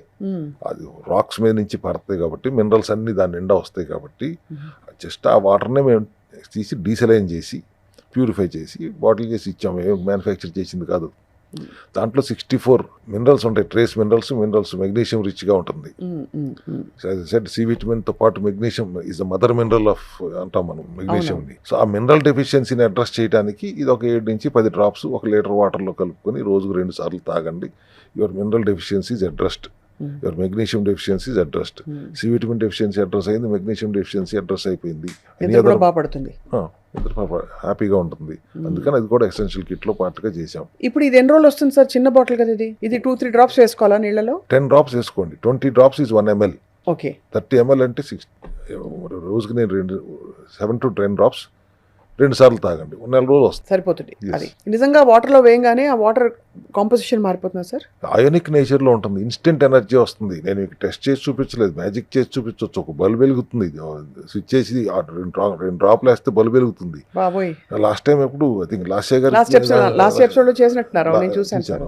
అది రాక్స్ మీద నుంచి పడతాయి కాబట్టి మినరల్స్ అన్నీ దాని నిండా వస్తాయి కాబట్టి జస్ట్ ఆ వాటర్నే మేము తీసి డీసలైన్ చేసి ప్యూరిఫై చేసి బాటిల్ చేసి ఇచ్చాము. ఏం మ్యానుఫ్యాక్చర్ చేసింది కాదు. దాంట్లో 64 మినరల్స్ ఉంటాయి, ట్రేస్ మినరల్స్ మెగ్నీషియం రిచ్గా ఉంటుంది. సి విటమిన్తో పాటు magnesium is the mother mineral of అంటాం మనం మెగ్నీషియంని. సో ఆ మినరల్ డెఫిషియన్సీని అడ్రస్ చేయడానికి ఇది ఒక 7 నుంచి 10 డ్రాప్స్ 1 లీటర్ వాటర్లో కలుపుకొని రోజుకు 2 సార్లు తాగండి. Your mineral deficiency is addressed, your magnesium deficiency is addressed. C vitamin deficiency address అయింది, మెగ్నీషియం డెఫిషియన్సీ అడ్రస్ అయిపోయింది. హ్యాపీగా ఉంటుంది. అందుకని అది కూడా ఎసెన్షియల్ కిట్ లో పార్ట్ గా చేసాం. ఇప్పుడు ఇది ఎన్ని రోజులు వస్తుంది సార్? చిన్న బాటిల్ కదా ఇది 2-3 డ్రాప్స్ వేసుకోవాలా నీళ్ళలో? 10 డ్రాప్స్ వేసుకోండి. 20 drops is 1 ml. Okay. 30 ml అంటే రోజుకి నేను 7 to 10 డ్రాప్స్ 2 సార్లు తాగండి. 1 నెల రోజులు వస్తుంది, సరిపోతుంది. అది నిజంగా వాటర్లో వేయగానే ఆ వాటర్ కాంపోజిషన్ మారిపోతుందా సార్? అయోనిక్ నేచర్లో ఉంటుంది, ఇన్స్టెంట్ ఎనర్జీ వస్తుంది. నేను మీకు టెస్ట్ చేసి చూపించలేదు, మ్యాజిక్ చేసి చూపించవచ్చు. ఒక బల్బ్ వెలుగుతుంది, స్విచ్ చేసి 2 డ్రాప్లు వేస్తే బల్బ్ వెలుగుతుంది. బాబోయ్, లాస్ట్ టైం ఎప్పుడు ఐ థింక్ లాస్ట్ ఎపిసోడ్ లో చేసినట్టున్నారు, నేను చూసాను sir.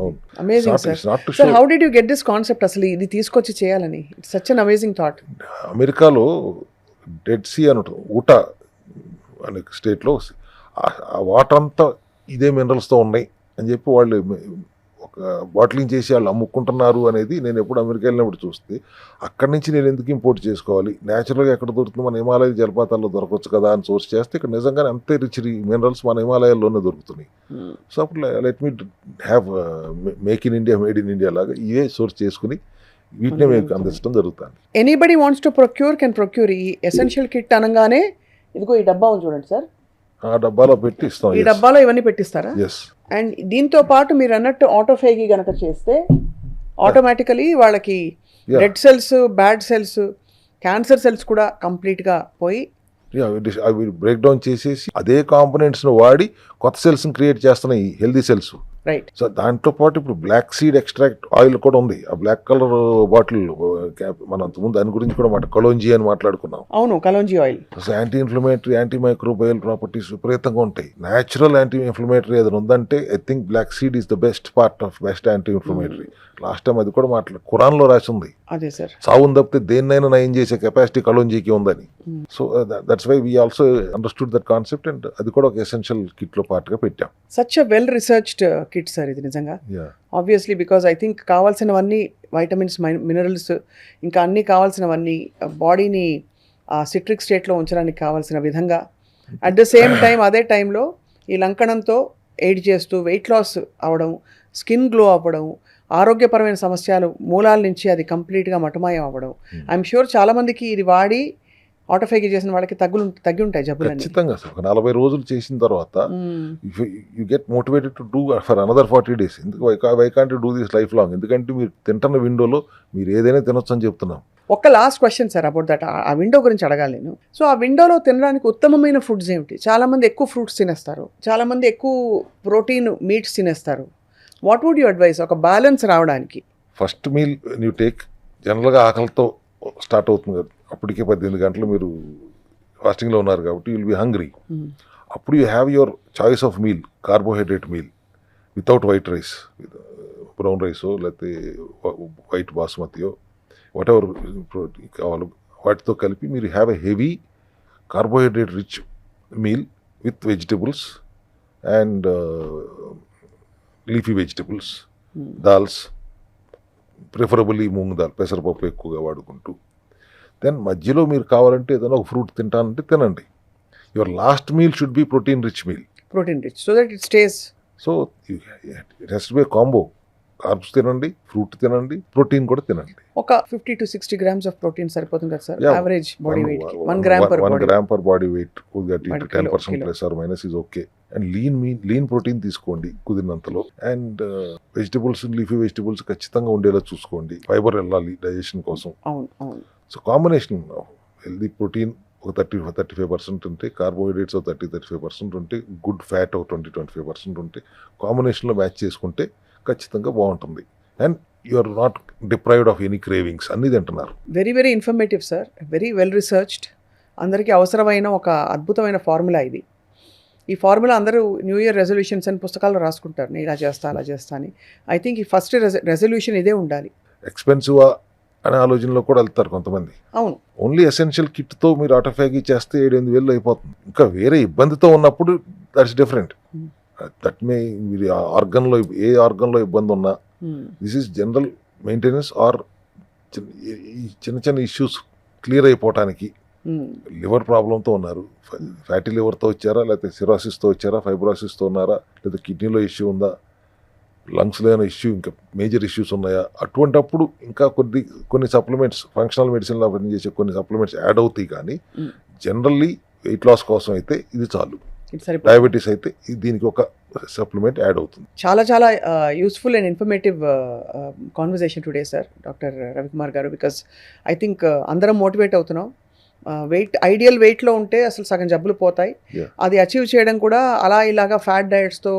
Amazing sir. So how did you get this concept? అసలు ఇది తీసుకొచ్చి చేయాలని it's such an amazing thought. అమెరికాలో డెడ్ సీ అని ఊటా అనే స్టేట్లో ఆ వాటర్ అంతా ఇదే మినరల్స్తో ఉన్నాయి అని చెప్పి వాళ్ళు ఒక బాటిలింగ్ చేసి వాళ్ళు అమ్ముకుంటున్నారు అనేది నేను ఎప్పుడు అమెరికా వెళ్ళినప్పుడు చూస్తే, అక్కడి నుంచి నేను ఎందుకు ఇంపోర్ట్ చేసుకోవాలి, న్యాచురల్గా ఎక్కడ దొరుకుతుంది, మన హిమాలయ జలపాతాల్లో దొరకవచ్చు కదా అని సోర్స్ చేస్తే ఇక్కడ నిజంగానే అంతే రిచ్ మినరల్స్ మన హిమాలయాల్లోనే దొరుకుతున్నాయి. సో అప్పుడు let me have make in India, made in India లాగా ఇవే సోర్స్ చేసుకుని వీటినే మీకు అందించడం జరుగుతుంది. Anybody wants to procure can procure. ఈ ఎసెన్షియల్ కిట్ అనగానే ఇదిగో ఈ డబ్బా ఉంది చూడండి సార్, ఆ డబ్బాలో పెట్టి ఇస్తాం. ఈ డబ్బాలో ఇవన్నీ పెట్టిస్తారా? అండ్ దీంతో పాటు మీరు అన్నట్టు ఆటోఫేగి గనక చేస్తే ఆటోమేటికలీ వాళ్ళకి Yeah. Red cells, bad cells, cancer cells కూడా కంప్లీట్గా పోయి అవి బ్రేక్ డౌన్ చేసేసి అదే కాంపోనెంట్స్ని వాడి కొత్త సెల్స్ని క్రియేట్ చేస్తున్నాయి హెల్దీ సెల్స్. రైట్. సో దాంతో పాటు ఇప్పుడు బ్లాక్ సీడ్ ఎక్స్ట్రాక్ట్ ఆయిల్ కూడా ఉంది. ఆ బ్లాక్ కలర్ బాటిల్ మనం అంతకుముందు దాని గురించి కూడా కలోంజీ అని మాట్లాడుకున్నాం. అవును, kalonji oil. Anti inflammatory, antimicrobial properties విపరీతంగా ఉంటాయి. న్యాచురల్ యాంటీ ఇన్ఫ్లమేటరీ ఏదైనా ఉందంటే I think black seed is the best part of best anti inflammatory. Last time అది కూడా ఖురాన్లో రాసి ఉంది. అదే సార్, సావును తప్పితే దేన్నైనా నయం చేసే కెపాసిటీ కలోంజీకి ఉందని. So that's why we also understood that concept and అది కూడా ఒక ఎసెన్షియల్ కిట్ లో పార్ట్ గా పెట్టాం. Such a well researched kit sir ఇది నిజంగా. Yeah. Obviously because I think కావాల్సినవన్నీ వైటమిన్స్, మినరల్స్, ఇంకా అన్నీ కావాల్సినవన్నీ బాడీని సిట్రిక్ స్టేట్లో ఉంచడానికి కావాల్సిన విధంగా అట్ ద సేమ్ టైం అదే టైంలో ఈ లంకణంతో ఎయిడ్ చేస్తూ వెయిట్ లాస్ అవ్వడం, స్కిన్ గ్లో అవ్వడం, ఆరోగ్యపరమైన సమస్యలు మూలాల నుంచి అది కంప్లీట్గా మటుమాయం అవ్వడం. ఐఎమ్ షూర్ చాలామందికి ఇది వాడి ఆటోఫేగి చేసిన వాళ్ళకి తగ్గి ఉంటాయి జబ్బులన్నీ. ఖచ్చితంగా సార్, 40 రోజులు చేసిన తర్వాత you get motivated to do for another 40 days. ఎందుకు why can't do this lifelong? ఎందుకంటే మీరు తింటున్న విండోలో మీరు ఏదైనా తినొచ్చు అని చెప్తున్నాం. ఒక్క last question sir about that, ఆ విండో గురించి అడగాలి నేను. సో ఆ విండోలో తినడానికి ఉత్తమమైన ఫుడ్స్ ఏమిటి? చాలామంది ఎక్కువ ఫ్రూట్స్ తినేస్తారు, చాలామంది ఎక్కువ ప్రోటీన్ మీట్స్ తినేస్తారు. వాట్ వుడ్ యూ అడ్వైస్ ఒక బ్యాలెన్స్ రావడానికి? ఫస్ట్ మీల్ యూ టేక్ జనరల్గా ఆకలితో స్టార్ట్ అవుతుంది కదా, అప్పటికే 18 గంటలు మీరు ఫాస్టింగ్లో ఉన్నారు కాబట్టి యూ విల్ బి హంగ్రీ. అప్పుడు you have your choice of meal, carbohydrate meal without white rice, brown రైసో లేకపోతే వైట్ బాస్మతియో వాట్ ఎవర్ కావాలో వాటితో కలిపి మీరు have a heavy carbohydrate rich meal with vegetables and leafy vegetables, dals, preferably moong dal, పెసరపప్పు ఎక్కువగా వాడుకుంటూ. దెన్ మధ్యలో మీరు కావాలంటే ఏదైనా ఒక ఫ్రూట్ తింటానంటే తినండి. Your last meal should be protein rich meal. Protein rich so that it stays. So it has to be combo. Carbs తినండి, ఫ్రూట్ తినండి, ప్రోటీన్ కూడా తినండి. ఒక 50 to 60 grams ఆఫ్ ప్రోటీన్ సరిపోతుంది కదా sir? Yeah. Average body weight 1 gram per body. 1 gram per body weight would get 1 10% kilo. plus or minus is okay. And lean protein తీసుకోండి కుదిరినంతలో. And vegetables, leafy vegetables ఖచ్చితంగా ఉండేలా చూసుకోండి. Fibre వెళ్ళాలి digestion కోసం. అవును అవును. సో కాంబినేషన్ హెల్దీ ప్రోటీన్ ఒక 35% ఉంటే, కార్బోహైడ్రేట్స్ 30-35% ఉంటే, గుడ్ ఫ్యాట్ ఒక 20-25% ఉంటే, కాంబినేషన్లో మ్యాచ్ చేసుకుంటే ఖచ్చితంగా బాగుంటుంది. And you are not deprived of any cravings. అన్నీ తింటున్నారు. Very very informative sir, very well researched. అందరికీ అవసరమైన ఒక అద్భుతమైన ఫార్ములా ఇది. ఈ ఫార్ములా అందరూ న్యూ ఇయర్ రెజల్యూషన్స్ అని పుస్తకాల్లో రాసుకుంటారు, నేను ఇలా చేస్తా అలా చేస్తా అని. ఐ థింక్ ఈ ఫస్ట్ రెజల్యూషన్ ఇదే ఉండాలి. ఎక్స్పెన్సివా అనే ఆలోచనలో కూడా వెళ్తారు కొంతమంది. అవును. ఓన్లీ ఎసెన్షియల్ కిట్తో మీరు ఆటోఫాగీ చేస్తే 7-8 వేలు అయిపోతుంది. ఇంకా వేరే ఇబ్బందితో ఉన్నప్పుడు దట్స్ డిఫరెంట్. దట్ మే మీరు ఆర్గన్లో ఏ ఆర్గన్లో ఇబ్బంది ఉన్నా, this is general maintenance are చిన్న చిన్న ఇష్యూస్ క్లియర్ అయిపోవటానికి. లివర్ ప్రాబ్లంతో ఉన్నారు, ఫ్యాటీ లివర్తో వచ్చారా, లేకపోతే సిరాసిస్తో వచ్చారా, ఫైబ్రోసిస్తో ఉన్నారా, లేదా కిడ్నీలో ఇష్యూ ఉందా, లంగ్స్లో ఏమైనా ఇష్యూ, ఇంకా మేజర్ ఇష్యూస్ ఉన్నాయా, అటువంటప్పుడు ఇంకా కొన్ని సప్లిమెంట్స్, ఫంక్షనల్ మెడిసిన్లో పనిచేసే కొన్ని సప్లిమెంట్స్ యాడ్ అవుతాయి. కానీ జనరల్లీ వెయిట్ లాస్ కోసం అయితే ఇది చాలు. డయాబెటీస్ అయితే దీనికి ఒక సప్లిమెంట్ యాడ్ అవుతుంది. చాలా చాలా useful and informative conversation today sir, doctor Ravikumar గారు. బికాస్ ఐ థింక్ అందరం మోటివేట్ అవుతున్నాం. ఐడియల్ వెయిట్లో ఉంటే అసలు సగం జబ్బులు పోతాయి. అది అచీవ్ చేయడం కూడా అలా ఇలాగా ఫ్యాట్ డయట్స్తో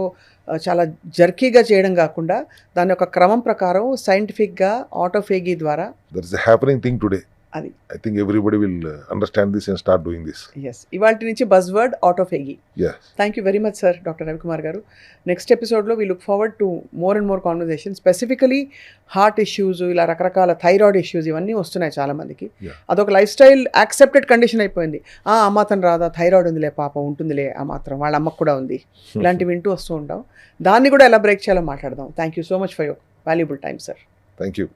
చాలా జర్కీగా చేయడం కాకుండా దాని యొక్క క్రమం ప్రకారం సైంటిఫిక్గా ఆటోఫేగీ ద్వారా. That is the happening thing today. అది I think everybody will understand this and start doing this. Yes, ఇవాల్టి నుంచి buzz word autophagy. Yes. Thank you very much sir, doctor Ravikumar garu. Next ఎపిసోడ్లో we look forward to more and more conversation, specifically heart issues, ఇలా రకరకాల thyroid issues ఇవన్నీ వస్తున్నాయి చాలామందికి. అదొక life style accepted condition అయిపోయింది. అమ్మాతం రాదా, థైరాయిడ్ ఉందిలే పాపం, ఉంటుందిలే ఆ మాత్రం, వాళ్ళ అమ్మకు కూడా ఉంది, ఇలాంటివి వింటూ వస్తూ ఉంటాం. దాన్ని కూడా ఎలా బ్రేక్ చేయాలో మాట్లాడదాం. Thank you so much for your valuable time sir. Thank you.